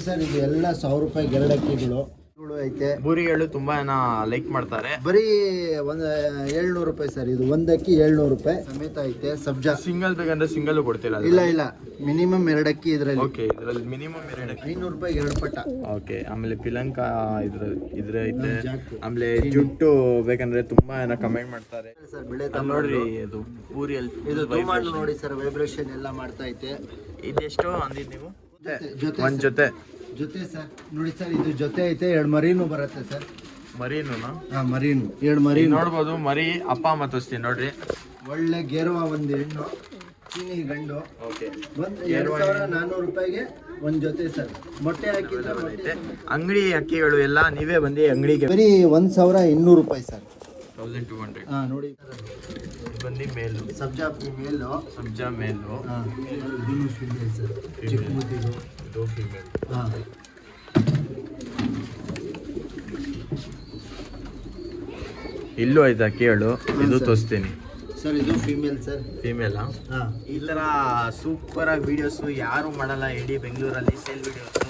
Sir ಇದು ಎಲ್ಲ 1000 ರೂಪಾಯಿ ಎರಡು ಅಕ್ಕಿಗಳು ಐತೆ. ಬೂರಿಗಳು ತುಂಬಾ ಲೈಕ್ ಮಾಡ್ತಾರೆ. ಬರೀ ಒಂದು 700 ರೂಪಾಯಿ ಸರ್. ಇದು ಒಂದಕ್ಕಿ 700 ರೂಪಾಯಿ ಸಮೇತ ಐತೆ. ಸಬ್ಜಾ ಸಿಂಗಲ್ ಬೇಕಂದ್ರೆ ಸಿಂಗಲ್ ಕೊಡ್ತೀರಾ? ಇಲ್ಲ ಮಿನಿಮಮ್ 2 ಅಕ್ಕಿ ಇದ್ರಲ್ಲಿ. ಓಕೆ, ಇದ್ರಲ್ಲಿ ಮಿನಿಮಮ್ 2 ಅಕ್ಕಿ 500 ರೂಪಾಯಿ 2 ಪಟ್ಟ. ಓಕೆ, ಆಮೇಲೆ ಪಿಲಂಕ ಇದ್ರ ಐತೆ. ಆಮೇಲೆ ಜುಟ್ಟು ಬೇಕಂದ್ರೆ ತುಂಬಾ ಕಮೆಂಟ್ ಮಾಡ್ತಾರೆ ಸರ್. ಬೆಳೆ ನೋಡ್ರಿ, ಇದು ಪೂರಿಯಲ್ಲಿ ಇದು ಧೂಮಾಳು ನೋಡಿ ಸರ್, ವೈಬ್ರೇಷನ್ ಎಲ್ಲ ಮಾಡ್ತಾ ಐತೆ. ಇದೆಷ್ಟು ಅಂದಿದ್ ನೀವು? ಜೊತೆ ಜೊತೆ ಸರ್ ನೋಡಿ ಸರ್, ಇದು ಜೊತೆ ಐತೆ. 2 ಮರೀನು ಬರುತ್ತೆ ಸರ್. ಮರೀನು? ಮರೀನು 2 ಮರೀನು ನೋಡ್ಬೋದು. ಮರಿ ಅಪ್ಪ ಅಮ್ಮ ತೋರಿಸ್ತೀನಿ ನೋಡ್ರಿ. ಒಳ್ಳೆ ಗೇರುವ ಒಂದು ಹೆಣ್ಣು, ಚೀನಿ ಗಂಡು. ಓಕೆ, 2400 ರೂಪಾಯಿಗೆ ಒಂದು ಜೊತೆ ಸರ್. ಮೊಟ್ಟೆ ಹಾಕಿದ್ರೆ ಅಂಗಡಿ ಅಕ್ಕಿಗಳು ಎಲ್ಲ ನೀವೇ ಬಂದು ಅಂಗಡಿಗೆ. ಬರೀ 1200 ರೂಪಾಯಿ ಸರ್. 1200. ನೋಡಿ ಬಂದು ಮೇಲು ಸಬ್ಜಾ ಮೇಲು. ಸಬ್ಜಾ ಮೇಲು. ಇದನ್ನು ಫೀಮೇಲ್ ಸರ್. ಚಿಕ್ಕಮುದ್ದಿದು ಇದು ಫೀಮೇಲ್. ಇಲ್ಲೂ ಐತೆ ಅಕ್ಕಿಗಳು. ಇದು ತೋರಿಸ್ತೀನಿ ಸರ್. ಇದು ಫೀಮೇಲ್ ಸರ್. ಫೀಮೇಲಾ? ಈ ಥರ ಸೂಪರ್ ಆಗಿ ವಿಡಿಯೋಸು ಯಾರು ಮಾಡಲ್ಲ ಇಡೀ ಬೆಂಗಳೂರಲ್ಲಿ. ಸೇಲ್ ವಿಡಿಯೋಸು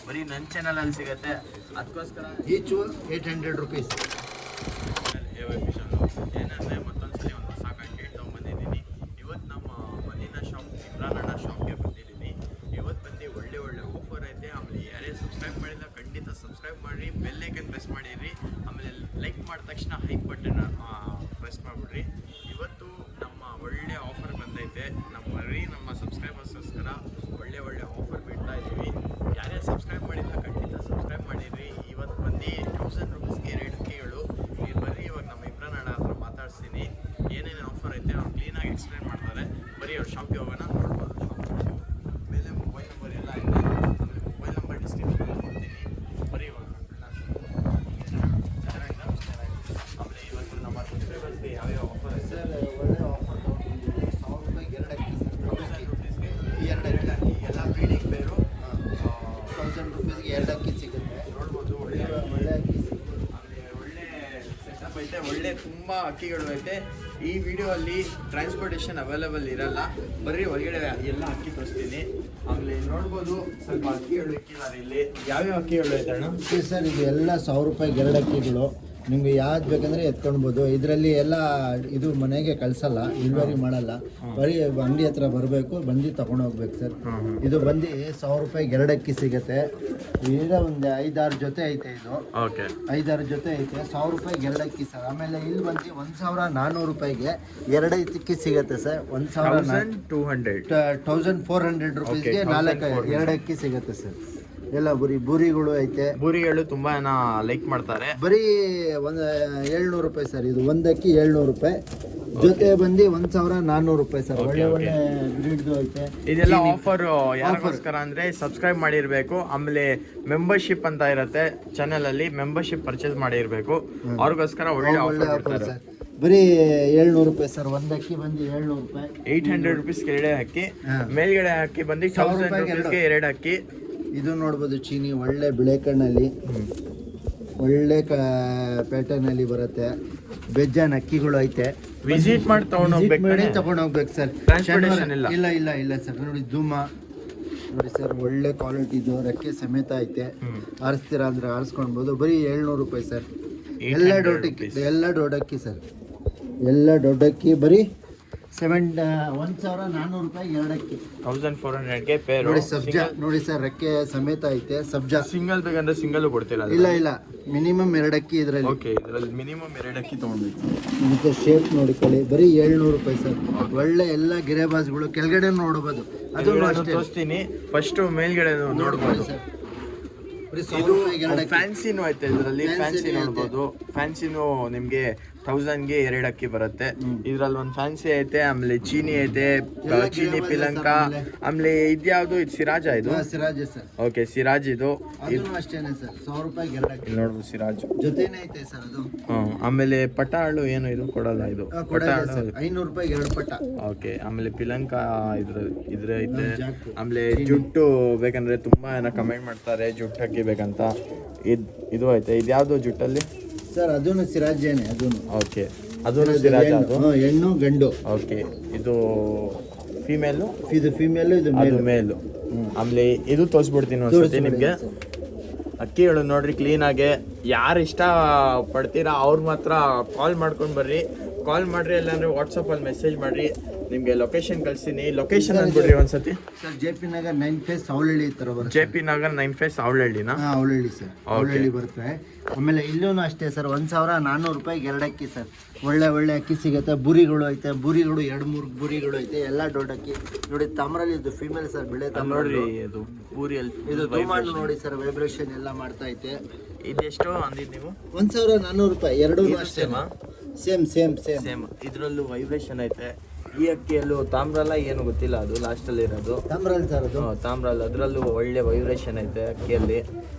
ಬರೀ ನನ್ನ ಚಾನಲಲ್ಲಿ ಸಿಗುತ್ತೆ. ಅದಕ್ಕೋಸ್ಕರ ಈಚು 800 ರೂಪೀಸ್. ಏನಂದರೆ ಮತ್ತೊಂದ್ಸಲಿ ಒಂದು ಹೊಸ ಕಂಟೆಂಟ್ ತೊಗೊಂಬಂದಿದ್ದೀನಿ. ಇವತ್ತು ನಮ್ಮ ಮದಿನಾ ಶಾಪ್, ಇಮ್ರಾನ್ ಅಣ್ಣ ಶಾಪ್ಗೆ ಬಂದಿದ್ದೀನಿ. ಇವತ್ತು ಬಂದು ಒಳ್ಳೆ ಆಫರ್ ಐತೆ. ಆಮೇಲೆ ಯಾರೇ ಸಬ್ಸ್ಕ್ರೈಬ್ ಮಾಡಿಲ್ಲ ಖಂಡಿತ ಸಬ್ಸ್ಕ್ರೈಬ್ ಮಾಡಿರಿ, ಬೆಲ್ ಐಕನ್ ಪ್ರೆಸ್ ಮಾಡಿರಿ. ಆಮೇಲೆ ಲೈಕ್ ಮಾಡಿದ ತಕ್ಷಣ ಹೈಪ್ ಬಟನ್ ಪ್ರೆಸ್ ಮಾಡಿಬಿಡ್ರಿ. ಇವತ್ತು ನಮ್ಮ ಒಳ್ಳೆ ಆಫರ್ ಬಂದೈತೆ. ನಮ್ಮ ಸಬ್ಸ್ಕ್ರೈಬರ್ಸ್ಗೋಸ್ಕರ ಒಳ್ಳೆ ಆಫರ್ ಬಿಡ್ತಾ ಇದ್ದೀವಿ. ಯಾರೇ ಸಬ್ಸ್ಕ್ರೈಬ್ ಮಾಡಿಲ್ಲ ಖಂಡಿತ ಸಬ್ಸ್ಕ್ರೈಬ್ ಮಾಡಿರಿ. ಇವತ್ತು ಬಂದು 1000 ರೂಪೀಸ್ಗೆ 2 ಅಕ್ಕಿಗಳು. ನೀವು ಬರ್ರಿ, ಇವಾಗ ನಮ್ಮ ಇಮ್ರಾನ್ ಅಣ್ಣ ಹತ್ರ ಮಾತಾಡ್ತೀನಿ. ಏನೇನು ಆಫರ್ ಐತೆ ಅವ್ರು ಕ್ಲೀನಾಗಿ ಎಕ್ಸ್ಪ್ಲೇನ್ ಮಾಡ್ತಾರೆ. ಬರೀ ಅವ್ರ ಶಾಪ್ಗೆ ಹೋಗೋಣ. ನೋಡ್ಬೋದು ಶಾಪ್ ಮೇಲೆ ಮೊಬೈಲ್ ನಂಬರ್ ಎಲ್ಲ ಇದೆ. ಆಮೇಲೆ ಮೊಬೈಲ್ ನಂಬರ್ ಡಿಸ್ಕ್ರಿಪ್ಷನಲ್ಲಿ ಕೊಡ್ತೀನಿ. ಬರೀ ಇವಾಗ ಆಮೇಲೆ ಇವತ್ತು ನಮ್ಮ ಸಬ್ಸ್ಕ್ರೈಬರ್ಸ್ಗೆ ಯಾವ್ಯಾವ ಆಫರ್ ಇದೆ? ಒಳ್ಳೆ ಆಫರ್ 1000 ರೂಪಾಯಿಗೆ 2 ಅಕ್ಕಿ ಸರ್. 1000 ರೂಪೀಸ್ಗೆ 2 ಅಕ್ಕಿ. ಎಲ್ಲ ಬ್ರೀಡಿಂಗ್ ಬೇರು. 1000 ರೂಪೀಸ್ಗೆ 2 ಅಕ್ಕಿ ಸಿಗುತ್ತೆ. ನೋಡ್ಬೋದು ಒಳ್ಳೆ ಅಕ್ಕಿ ಸಿಗುತ್ತೆ. ಆಮೇಲೆ ಒಳ್ಳೆ ಸೆಟಪ್ ಐತೆ. ಒಳ್ಳೆ ತುಂಬ ಅಕ್ಕಿಗಳು ಐತೆ. ಈ ವಿಡಿಯೋ ಅಲ್ಲಿ ಟ್ರಾನ್ಸ್ಪೋರ್ಟೇಷನ್ ಅವೈಲೇಬಲ್ ಇರಲ್ಲ. ಬರ್ರಿ ಹೊರಗಡೆ ಎಲ್ಲ ಅಕ್ಕಿ ತೋರಿಸ್ತೀನಿ. ಆಮೇಲೆ ನೋಡ್ಬೋದು ಸ್ವಲ್ಪ ಅಕ್ಕಿಗಳು ಇಕ್ಕಿದ್ದಾರೆ ಇಲ್ಲಿ. ಯಾವ್ಯಾವ ಅಕ್ಕಿಗಳು ಐತೆ ಅಣ್ಣ? ಸರ್ ಇದು ಎಲ್ಲ 1000 ರೂಪಾಯಿಗೆ 2 ಅಕ್ಕಿಗಳು. ನಿಮ್ಗೆ ಯಾವ್ದು ಬೇಕಂದ್ರೆ ಎತ್ಕೊಳ್ಬೋದು. ಇದರಲ್ಲಿ ಎಲ್ಲ ಇದು ಮನೆಗೆ ಕಳ್ಸಲ್ಲ, ಡೆಲಿವರಿ ಮಾಡಲ್ಲ. ಬರೀ ಅಂಗಡಿ ಹತ್ರ ಬರಬೇಕು, ಬಂದು ತಗೊಂಡು ಹೋಗ್ಬೇಕು ಸರ್. ಇದು ಬಂದು 1000 ರೂಪಾಯಿಗೆ 2 ಅಕ್ಕಿ ಸಿಗುತ್ತೆ. ಈಗ ಒಂದು 5-6 ಜೊತೆ ಐತೆ. ಇದು ಓಕೆ, 5-6 ಜೊತೆ ಐತೆ. 1000 ರೂಪಾಯಿಗೆ 2 ಅಕ್ಕಿ ಸರ್. ಆಮೇಲೆ ಇಲ್ಲಿ ಬಂದು 1400 ರೂಪಾಯಿಗೆ 2 ಅಕ್ಕಿ ಸಿಗುತ್ತೆ ಸರ್. 1400 ರೂಪೀಸ್ಗೆ 2 ಅಕ್ಕಿ ಸಿಗುತ್ತೆ ಸರ್. ಎಲ್ಲ ಬೂರಿಗಳು ಐತೆ. ಬೂರಿಗಳು ತುಂಬಾ ಲೈಕ್ ಮಾಡ್ತಾರೆ. ಬರೀ ಒಂದು 700 ರೂಪಾಯಿ ಸರ್. ಇದು ಒಂದಕ್ಕಿ 700 ರೂಪಾಯಿ. ಜೊತೆ ಬಂದು 1400 ರೂಪಾಯಿ ಸರ್. ಒಳ್ಳೆ ಬ್ರೀಡ್ದು ಐತೆ. ಇದೆಲ್ಲ ಆಫರ್ ಯಾರಿಗೋಸ್ಕರ ಅಂದ್ರೆ ಸಬ್ಸ್ಕ್ರೈಬ್ ಮಾಡಿರ್ಬೇಕು. ಆಮೇಲೆ ಮೆಂಬರ್ಶಿಪ್ ಅಂತ ಇರುತ್ತೆ ಚಾನೆಲ್ ಅಲ್ಲಿ. ಮೆಂಬರ್ಶಿಪ್ ಪರ್ಚೇಸ್ ಮಾಡಿರ್ಬೇಕು. ಅವ್ರಿಗೋಸ್ಕರ ಒಳ್ಳೆ ಆಫರ್ ಸರ್. ಬರೀ 700 ರೂಪಾಯಿ ಸರ್. ಒಂದಕ್ಕಿ ಬಂದು 700 ರೂಪಾಯಿ. 800 ರೂಪೀಸ್ಗೆ 2 ಅಕ್ಕಿ. ಮೇಲ್ಗಡೆ ಅಕ್ಕಿ ಬಂದು 1000 ರೂಪೀಸ್ಗೆ 2 ಅಕ್ಕಿ. ಇದು ನೋಡ್ಬೋದು ಚೀನಿ, ಒಳ್ಳೆ ಬಿಳೆ ಕಣ್ಣಲ್ಲಿ, ಒಳ್ಳೆ ಪ್ಯಾಟರ್ನ್ ಅಲ್ಲಿ ಬರುತ್ತೆ. ಬೆಜ್ಜಾನ್ ಅಕ್ಕಿಗಳು ಐತೆ. ವಿಸಿಟ್ ಮಾಡಿ ತಗೊಂಡು ಹೋಗ್ಬೇಕು ಸರ್. ಟ್ರಾನ್ಸ್ಪೋರ್ಟೇಷನ್ ಇಲ್ಲ ಸರ್. ನೋಡಿ ಧೂಮ ನೋಡಿ ಸರ್, ಒಳ್ಳೆ ಕ್ವಾಲಿಟಿದು ರೆಕ್ಕೆ ಸಮೇತ ಐತೆ. ಆರಿಸ್ತೀರಾ ಅಂದ್ರೆ ಆರಿಸ್ಕೊಳ್ಬೋದು. ಬರೀ 700 ರೂಪಾಯಿ ಸರ್. ಎಲ್ಲ ದೊಡ್ಡಕ್ಕಿ ಸರ್. ಎಲ್ಲ ದೊಡ್ಡಕ್ಕಿ ಬರೀ 1400 ರೂಪಾಯಿಗೆ 2 ಅಕ್ಕಿ. 1400ಗೆ ಪೇರ್. ನೋಡಿ ಸಬ್ಜಾ ನೋಡಿ ಸರ್, ರೆಕ್ಕೆ ಸಮೇತ ಐತೆ. ಸಬ್ಜಾ ಸಿಂಗಲ್ ಬೇಕಂದ್ರೆ ಸಿಂಗಲ್ ಕೊಡ್ತೀರಾ? ಇಲ್ಲ ಮಿನಿಮಮ್ 2 ಅಕ್ಕಿ ಇದ್ರಲ್ಲಿ. ಓಕೆ, ಇದರಲ್ಲಿ ಮಿನಿಮಮ್ 2 ಅಕ್ಕಿ ತಗೊಳ್ಬೇಕು. ಇದಕ್ಕೆ ಶೇಪ್ ನೋಡಿಕೊಳ್ಳಿ. ಬರೀ 700 ರೂಪಾಯಿ ಸರ್. ಒಳ್ಳೆ ಎಲ್ಲ ಗಿರೇಬಾಸ್ಗಳು ಕೆಳಗಡೆ ನೋಡ್ಬೋದು. ಅದು ತೋರಿಸ್ತೀನಿ. ಫಸ್ಟ್ ಮೇಲ್ಗಡೆ ನೋಡ್ಬೋದು ಸರ್. ಇದು ಫ್ಯಾನ್ಸಿನೂ ಐತೆ. ಇದರಲ್ಲಿ ಫ್ಯಾನ್ಸಿ ನೋಡ್ಬೋದು. ಫ್ಯಾನ್ಸಿನೂ ನಿಮ್ಗೆ 1000ಗೆ 2 ಅಕ್ಕಿ ಬರುತ್ತೆ. ಇದ್ರಲ್ಲಿ ಒಂದು ಫ್ಯಾನ್ಸಿ ಐತೆ. ಆಮೇಲೆ ಚೀನಿ ಐತೆ, ಚೀನಿ ಪಿಲಂಕ. ಆಮೇಲೆ ಇದ್ಯಾವುದು? ಇದು ಸಿರಾಜ್. ಇದು ಸಿರಾಜ್ ಸರ್. ಓಕೆ, ಸಿರಾಜ್. ಇದು ಅಷ್ಟೇನೆ ಸರ್. 100 ರೂಪಾಯಿಗೆ 2 ಅಕ್ಕಿ. ನೋಡ್ಬೋದು ಸಿರಾಜ್ ಜೊತೆನೇ ಐತೆ ಸರ್ ಅದು. ಆಮೇಲೆ ಪಟಾಳು ಏನು ಇದು ಕೊಡಲ್ಲ. ಇದು ಪಟಾಳು 500 ರೂಪಾಯಿಗೆ 2 ಪಟ. ಓಕೆ, ಆಮೇಲೆ ಪಿಲಂಕ ಇದ್ರ ಐತೆ. ಆಮೇಲೆ ಜುಟ್ಟು ಬೇಕಂದ್ರೆ ತುಂಬಾ ಕಮೆಂಟ್ ಮಾಡ್ತಾರೆ ಜುಟ್ಟು ಅಕ್ಕಿ ಬೇಕಂತ. ಇದು ಐತೆ. ಇದ್ಯಾವುದು ಜುಟ್ಟಲ್ಲಿ ಸರ್? ಅದೂನು ಸಿರಾಜೇನೆ. ಅದೂನು ಓಕೆ, ಅದೂನು ಸಿರಾಜ್. ಅದು ಹೆಣ್ಣು ಗಂಡು. ಓಕೆ, ಇದು ಫೀಮೇಲು, ಇದು ಫೀಮೇಲ್, ಇದು ಅದು ಮೇಲು. ಆಮೇಲೆ ಇದು ತೋರಿಸ್ಬಿಡ್ತೀನಿ ಒಂದ್ಸತಿ ನಿಮಗೆ. ಅಕ್ಕಿಗಳು ನೋಡ್ರಿ ಕ್ಲೀನಾಗೆ. ಯಾರು ಇಷ್ಟ ಪಡ್ತೀರಾ ಅವ್ರು ಮಾತ್ರ ಕಾಲ್ ಮಾಡ್ಕೊಂಡು ಬರ್ರಿ. ಕಾಲ್ ಮಾಡ್ರಿ, ಇಲ್ಲಾಂದ್ರೆ ವಾಟ್ಸಪ್ಪಲ್ಲಿ ಮೆಸೇಜ್ ಮಾಡ್ರಿ, ನಿಮಗೆ ಲೊಕೇಶನ್ ಕಳಿಸ್ತೀನಿ. ಲೊಕೇಶನ್ ಅಂದ್ಬಿಡ್ರಿ ಒಂದ್ಸತಿ. Sir JP Nagar 9 phase Avalahalli ಥರ ಬರುತ್ತೆ. JP ನಗರ್ 9 ಫೇಸ್ ಅವಳಹಳ್ಳಿನಾ? ಹಾಂ, ಅವಳಹಳ್ಳಿ ಸರ್, ಅವಳಹಳ್ಳಿ ಬರುತ್ತೆ. ಆಮೇಲೆ ಇಲ್ಲೂ ಅಷ್ಟೇ ಸರ್, 1400 ರೂಪಾಯಿಗೆ 2 ಅಕ್ಕಿ ಸರ್. ಒಳ್ಳೆ ಅಕ್ಕಿ ಸಿಗುತ್ತೆ. ಬುರಿಗಳು ಐತೆ, ಬುರಿಗಳು 2-3 ಬುರಿಗಳು ಐತೆ, ಎಲ್ಲ ದೊಡ್ಡ ಅಕ್ಕಿ ನೋಡಿ. ತಾಮ್ರಲ್ಲಿ ಇದು ಫೀಮೇಲ್ ಸರ್, ಬೆಳೆ ನೋಡ್ರಿ. ಇದು ಪೂರಿಯಲ್ಲಿ ಇದು ಧೂಮಾಡು ನೋಡಿ ಸರ್, ವೈಬ್ರೇಷನ್ ಎಲ್ಲ ಮಾಡ್ತಾ ಐತೆ. ಇದೆಷ್ಟು ಅಂದಿದ್ದು ನೀವು? 1400 ರೂಪಾಯಿ. ಎರಡೂ ಅಷ್ಟೇ, ಸೇಮ್. ಇದರಲ್ಲೂ ವೈಬ್ರೇಷನ್ ಐತೆ. ಈ ಅಕ್ಕಿಯಲ್ಲೂ ತಾಮ್ರಲ್ಲ ಏನು ಗೊತ್ತಿಲ್ಲ, ಅದು ಲಾಸ್ಟಲ್ಲಿ ಇರೋದು ತಾಮ್ರಲ್ಲಿ ಸರ್, ಅದು ತಾಮ್ರಲ್ಲ. ಅದರಲ್ಲೂ ಒಳ್ಳೆ ವೈಬ್ರೇಷನ್ ಐತೆ ಅಕ್ಕಿಯಲ್ಲಿ.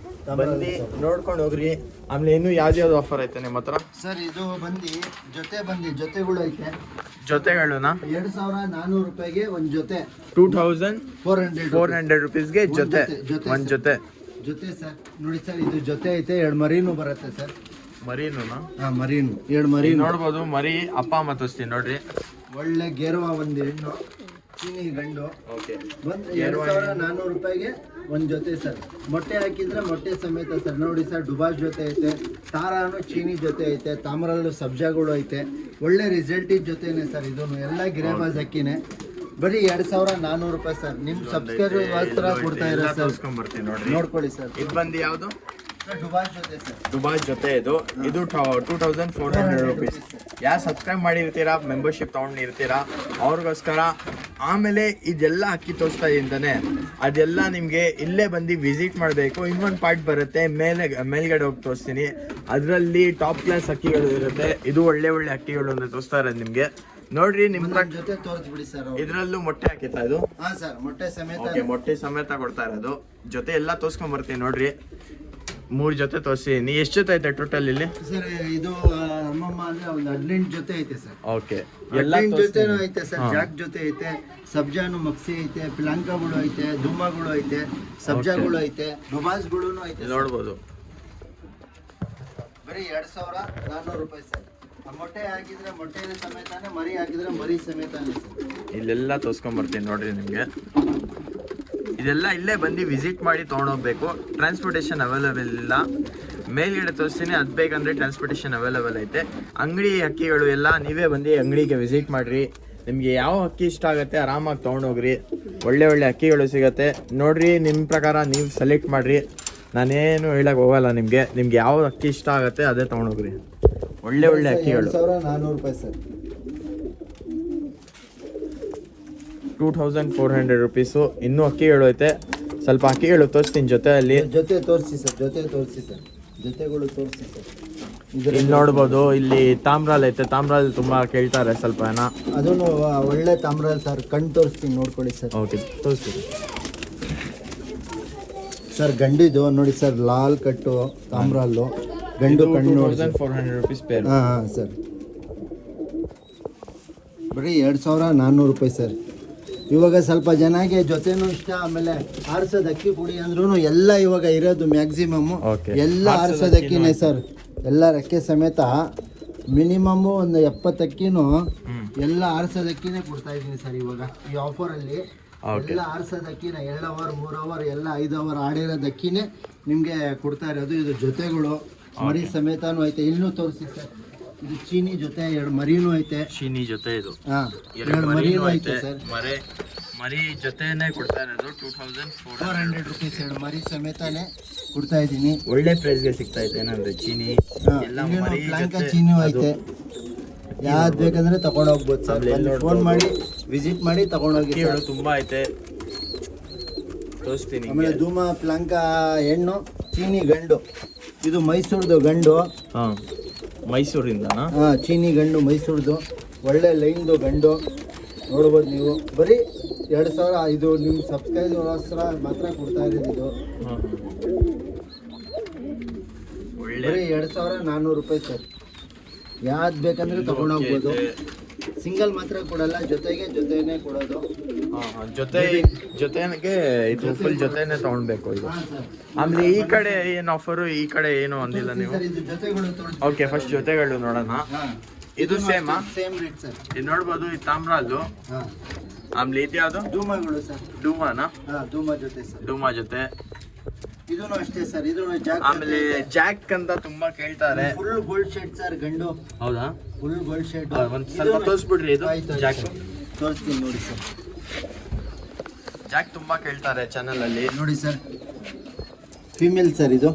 ಬಂದು ನೋಡ್ಕೊಂಡು ಹೋಗ್ರಿ. ಆಮೇಲೆ ಇನ್ನೂ ಯಾವ್ದು ಆಫರ್ ಐತೆ ನಿಮ್ಮ ಹತ್ರ ಸರ್? ಇದು ಜೊತೆಗಳು ಐತೆ. ಜೊತೆಗಳನ್ನ 2400 ರೂಪಾಯಿಗೆ ಒಂದು ಜೊತೆ. 2400 ರುಪೀಸ್ಗೆ ಜೊತೆ, ಒಂದು ಜೊತೆ ಸರ್. ನೋಡಿ ಸರ್, ಇದು ಜೊತೆ ಐತೆ. 2 ಮರಿನೂ ಬರುತ್ತೆ ಸರ್. ಮರಿನೂನಾ? ಹಾಂ, ಮರಿನು 2 ಮರಿ ನೋಡ್ಬೋದು. ಮರಿ ಅಪ್ಪ ಅಮ್ಮ ತೋರಿಸ್ತೀನಿ ನೋಡ್ರಿ. ಒಳ್ಳೆ ಗೇರುವ ಒಂದು ಹೆಣ್ಣು, ಚೀನಿ ಗಂಡು. ಓಕೆ, ಒಂದು 2400 ರೂಪಾಯಿಗೆ ಒಂದು ಜೊತೆ ಸರ್. ಮೊಟ್ಟೆ ಹಾಕಿದ್ರೆ ಮೊಟ್ಟೆ ಸಮೇತ ಸರ್. ನೋಡಿ ಸರ್, ಡುಬಾಸ್ ಜೊತೆ ಐತೆ, ತಾರಾನು ಚೀನಿ ಜೊತೆ ಐತೆ, ತಾಮ್ರಲ್ಲೂ ಸಬ್ಜಾಗಳು ಐತೆ. ಒಳ್ಳೆ ರಿಸಲ್ಟಿದ್ ಜೊತೆನೆ ಸರ್. ಇದನ್ನು ಎಲ್ಲ ಗಿರೇಬಾಜ್ ಅಕ್ಕಿನೇ. ಬರೀ 2400 ರೂಪಾಯಿ ಸರ್. ನಿಮ್ಮ ಸಬ್ಸ್ಕ್ರೈಬರ್ ಕೊಡ್ತಾ ಇರೋ ಸರ್. ನೋಡ್ಕೊಳ್ಳಿ ಸರ್. ಇದು ಬಂದು ಯಾವುದು? ಡುಬಾಸ್ ಜೊತೆ ಸರ್. ದುಬಾಯ್ ಜೊತೆ ಇದು 2400 ರುಪೀಸ್. ಯಾರು ಸಬ್ಸ್ಕ್ರೈಬ್ ಮಾಡಿರ್ತೀರಾ, ಮೆಂಬರ್ಶಿಪ್ ತೊಗೊಂಡಿರ್ತೀರಾ ಅವ್ರಿಗೋಸ್ಕರ. ಆಮೇಲೆ ಇದೆಲ್ಲ ಅಕ್ಕಿ ತೋರಿಸ್ತಾ ಇದ್ದಾನೆ, ಅದೆಲ್ಲ ನಿಮಗೆ ಇಲ್ಲೇ ಬಂದು ವಿಸಿಟ್ ಮಾಡಬೇಕು. ಇನ್ನೊಂದು ಪಾರ್ಟ್ ಬರುತ್ತೆ ಮೇಲ್ಗಡೆ ಹೋಗಿ ತೋರಿಸ್ತೀನಿ. ಅದರಲ್ಲಿ ಟಾಪ್ ಕ್ಲಾಸ್ ಅಕ್ಕಿಗಳು ಇರುತ್ತೆ. ಇದು ಒಳ್ಳೆ ಅಕ್ಕಿಗಳು ಅಂತ ತೋರಿಸ್ತಾ ಇರೋದು ನಿಮಗೆ. ನೋಡ್ರಿ, ನಿಮ್ಮ ಜೊತೆ ತೋರಿಸ್ಬಿಡಿ ಸರ್. ಇದರಲ್ಲೂ ಮೊಟ್ಟೆ ಹಾಕಿತ್ತಾ ಇದು? ಹಾಂ ಸರ್, ಮೊಟ್ಟೆ ಸಮೇತ. ಓಕೆ, ಮೊಟ್ಟೆ ಸಮೇತ ಕೊಡ್ತಾ ಇರೋದು. ಜೊತೆ ಎಲ್ಲ ತೋರಿಸ್ಕೊಂಡ್ ಬರ್ತೀನಿ ನೋಡ್ರಿ. 3 ಜೊತೆ ತೋರಿಸಿದ್ದೀನಿ. ಎಷ್ಟು ಜೊತೆ ಐತೆ ಟೋಟಲ್ ಇಲ್ಲಿ ಸರ್? ಇದು ನಮ್ಮಮ್ಮ ಅಂದ್ರೆ ಒಂದು 18 ಜೊತೆ ಐತೆ ಸರ್. ಓಕೆ, ಎಲ್ಲ ಜೊತೆನೂ ಐತೆ ಸರ್. ಜಾಕ್ ಜೊತೆ ಐತೆ, ಸಬ್ಜಾನು ಮಕ್ಸಿ ಐತೆ, ಪ್ಲಾಂಕಾಗಳು ಐತೆ, ಧೂಮಗಳು ಐತೆ, ಸಬ್ಜಾಗಳು ಐತೆ, ಡುಬಾಸ್ಗಳು ಐತೆ. ನೋಡ್ಬೋದು. ಬರೀ 2400 ರೂಪಾಯಿ ಸರ್. ಮೊಟ್ಟೆ ಹಾಕಿದ್ರೆ ಮೊಟ್ಟೆ ಸಮೇತಾನೆ, ಮರಿ ಹಾಕಿದ್ರೆ ಮರಿ ಸಮೇತಾನೆ ಸರ್. ಇಲ್ಲೆಲ್ಲ ತೋರಿಸ್ಕೊಂಡ್ ಬರ್ತೀನಿ ನೋಡ್ರಿ ನಿಮಗೆ. ಇದೆಲ್ಲ ಇಲ್ಲೇ ಬಂದು ವಿಸಿಟ್ ಮಾಡಿ ತೊಗೊಂಡೋಗ್ಬೇಕು. ಟ್ರಾನ್ಸ್ಪೋರ್ಟೇಷನ್ ಅವೈಲೇಬಲ್ ಇಲ್ಲ. ಮೇಲ್ಗಡೆ ತೋರಿಸ್ತೀನಿ, ಅದು ಬೇಕಂದರೆ ಟ್ರಾನ್ಸ್ಪೋರ್ಟೇಷನ್ ಅವೈಲೇಬಲ್ ಐತೆ. ಅಂಗಡಿ ಅಕ್ಕಿಗಳು ಎಲ್ಲ ನೀವೇ ಬಂದು ಅಂಗಡಿಗೆ ವಿಸಿಟ್ ಮಾಡಿರಿ. ನಿಮಗೆ ಯಾವ ಅಕ್ಕಿ ಇಷ್ಟ ಆಗುತ್ತೆ ಆರಾಮಾಗಿ ತೊಗೊಂಡೋಗ್ರಿ. ಒಳ್ಳೆ ಅಕ್ಕಿಗಳು ಸಿಗುತ್ತೆ ನೋಡ್ರಿ. ನಿಮ್ಮ ಪ್ರಕಾರ ನೀವು ಸೆಲೆಕ್ಟ್ ಮಾಡಿರಿ. ನಾನೇನು ಹೇಳಕ್ಕೆ ಹೋಗಲ್ಲ ನಿಮಗೆ. ನಿಮ್ಗೆ ಯಾವ ಅಕ್ಕಿ ಇಷ್ಟ ಆಗುತ್ತೆ ಅದೇ ತೊಗೊಂಡೋಗ್ರಿ. ಒಳ್ಳೆ ಅಕ್ಕಿಗಳು. 2400 ರೂಪಾಯಿ ಸರ್. 2400 ರುಪೀಸು. ಇನ್ನೂ ಅಕ್ಕಿಗಳು ಐತೆ. ಸ್ವಲ್ಪ ಅಕ್ಕಿಗಳು ತೋರಿಸ್ತೀನಿ ಜೊತೆಯಲ್ಲಿ. ಜೊತೆ ತೋರಿಸಿ ಸರ್. ಜೊತೆಗಳು ತೋರಿಸಿ ಸರ್. ಇಲ್ಲಿ ನೋಡ್ಬೋದು, ಇಲ್ಲಿ ತಾಮ್ರಾಲ್ ಐತೆ. ತಾಮ್ರಾಲ್ ತುಂಬಾ ಕೇಳ್ತಾರೆ ಸ್ವಲ್ಪ ಜನ. ಅದನ್ನು ಒಳ್ಳೆ ತಾಮ್ರಾಲ್ ಸರ್. ಕಣ್ಣು ತೋರಿಸ್ತೀನಿ, ನೋಡ್ಕೊಳ್ಳಿ ಸರ್. ಓಕೆ, ತೋರಿಸ್ತೀನಿ ಸರ್. ಗಂಡಿದು ನೋಡಿ ಸರ್, ಲಾಲ್ ಕಟ್ಟು ತಾಮ್ರಾಲು ಗಂಡು ಕಣ್ಣು. 2400 ರುಪೀಸ್ ಪೇರ್. ಹಾಂ ಸರ್. ಬರೀ 2400 ರೂಪಾಯಿ ಸರ್. ಇವಾಗ ಸ್ವಲ್ಪ ಜನಕ್ಕೆ ಜೊತೆನೂ ಇಷ್ಟ. ಆಮೇಲೆ ಆರ್ಸೋದು ಅಕ್ಕಿ ಪುಡಿ ಅಂದ್ರೂ ಎಲ್ಲ ಇವಾಗ ಇರೋದು ಮ್ಯಾಕ್ಸಿಮಮ್ಮು ಎಲ್ಲ ಆರ್ಸೋದು ಅಕ್ಕಿನೇ ಸರ್. ಎಲ್ಲ ರೆಕ್ಕೆ ಸಮೇತ ಮಿನಿಮಮ್ಮು ಒಂದು 70 ಅಕ್ಕಿನೂ ಎಲ್ಲ ಆರ್ಸೋದು ಅಕ್ಕಿನೇ ಕೊಡ್ತಾ ಇದ್ದೀನಿ ಸರ್. ಇವಾಗ ಈ ಆಫರಲ್ಲಿ ಎಲ್ಲ ಆರ್ಸೋದು ಅಕ್ಕಿನ 2 ಅವರ್ 3 ಅವರ್ ಎಲ್ಲ 5 ಅವರ್ ಆಡಿರೋದು ಅಕ್ಕಿನೇ ನಿಮಗೆ ಕೊಡ್ತಾ ಇರೋದು. ಇದು ಜೊತೆಗಳು ಮರಿ ಸಮೇತನೂ ಐತೆ. ಇಲ್ಲೂ ತೋರಿಸಿ ಸರ್. ಇದು ಚೀನಿ ಜೊತೆ 2 ಮರಿನೂ ಐತೆ. ಚೀನಿ ಜೊತೆ ಇದು. ಹಾಂ, 2 ಮರಿನೂ ಐತೆ ಸರ್. ಮರಿ ಜೊತೆನೇ ಕೊಡ್ತಾ ಇರೋದು 2400 ರುಪೀಸ್. 2 ಮರಿ ಸಮೇತನೇ ಕೊಡ್ತಾ ಇದ್ದೀನಿ. ಒಳ್ಳೆ ಪ್ರೈಸ್ಗೆ ಸಿಗ್ತಾ ಇದೆ. ಏನಂದ್ರೆ ಚೀನಿ ಎಲ್ಲ ಪ್ಲಾಂಕ ಚೀನಿ ಐತೆ. ಯಾವ್ದು ಬೇಕಂದ್ರೆ ತಗೊಂಡೋಗ್ಬೋದು ಸರ್. ಫೋನ್ ಮಾಡಿ ವಿಸಿಟ್ ಮಾಡಿ ತಗೊಂಡೋಗಿ. ತುಂಬಾ ಐತೆ, ತೋರಿಸ್ತೀನಿ. ಆಮೇಲೆ ಧೂಮ ಪ್ಲಾಂಕ ಹೆಣ್ಣು, ಚೀನಿ ಗಂಡು. ಇದು ಮೈಸೂರ್ದು ಗಂಡು. ಹಾಂ, ಮೈಸೂರಿಂದನಾ? ಹಾಂ, ಚೀನಿ ಗಂಡು ಮೈಸೂರ್ದು. ಒಳ್ಳೆ ಲೈನ್ದು ಗಂಡು ನೋಡ್ಬೋದು ನೀವು. ಬರೀ 2000. ಇದು ನಿಮ್ಮ ಸಬ್ಸ್ಕ್ರೈಬರ್ಗೋಸ್ಕರ ಮಾತ್ರ ಕೊಡ್ತಾ ಇರೋದು ಇದು. ಬರೀ 2400 ರೂಪಾಯಿ ಸರ್. ಯಾವ್ದು ಬೇಕಂದ್ರೆ ತಗೊಂಡೋಗ್ಬೋದು. ಸಿಂಗಲ್ ಮಾತ್ರ ಕೊಡಲ್ಲ, ಜೊತೆನೇ ಕೊಡೋದು. ಜೊತೆಗೆ ಇದು ಫುಲ್ ಜೊತೆನೆ ತಗೊಳ್ಬೇಕು ಇದು. ಆಮೇಲೆ ಈ ಕಡೆ ಏನು ಆಫರು, ಈ ಕಡೆ ಏನು ಅಂದಿಲ್ಲ ನೀವು? ಓಕೆ, ಫಸ್ಟ್ ಜೊತೆಗಳು ನೋಡೋಣ. ಇದು ಸೇಮ್ ರೇಟ್ ಸರ್. ಇದು ನೋಡ್ಬೋದು, ಈ ತಾಮ್ರದ್ದು ಆಮೇಲೆ ಇದು ಯಾವುದು ಧೂಮಗಳು ಸರ್. ಡೂಮಾನಾ? ಹಾಂ, ಧೂಮ ಜೊತೆ ಸರ್. ಡೂಮಾ ಜೊತೆ. ಇದೂ ಅಷ್ಟೇ ಸರ್. ಇದು ಜಾಕ್. ಆಮೇಲೆ ಜಾಕ್ ಅಂತ ತುಂಬಾ ಕೇಳ್ತಾರೆ. ಫುಲ್ ಗೋಲ್ಡ್ ಶೇಡ್ ಸರ್, ಗಂಡು. ಹೌದಾ? Full gold shade. ಒಂದ್ ಸ್ವಲ್ಪ ತೋರಿಸ್ಬಿಡ್ರಿ ಇದು ಜಾಕ್. ತೋರಿಸ್ತೀನಿ ನೋಡಿ ಸರ್. ಜಾಕ್ ತುಂಬಾ ಕೇಳ್ತಾರೆ ಚಾನಲ್ ಅಲ್ಲಿ. ನೋಡಿ ಸರ್, ಫೀಮೇಲ್ ಸರ್ ಇದು.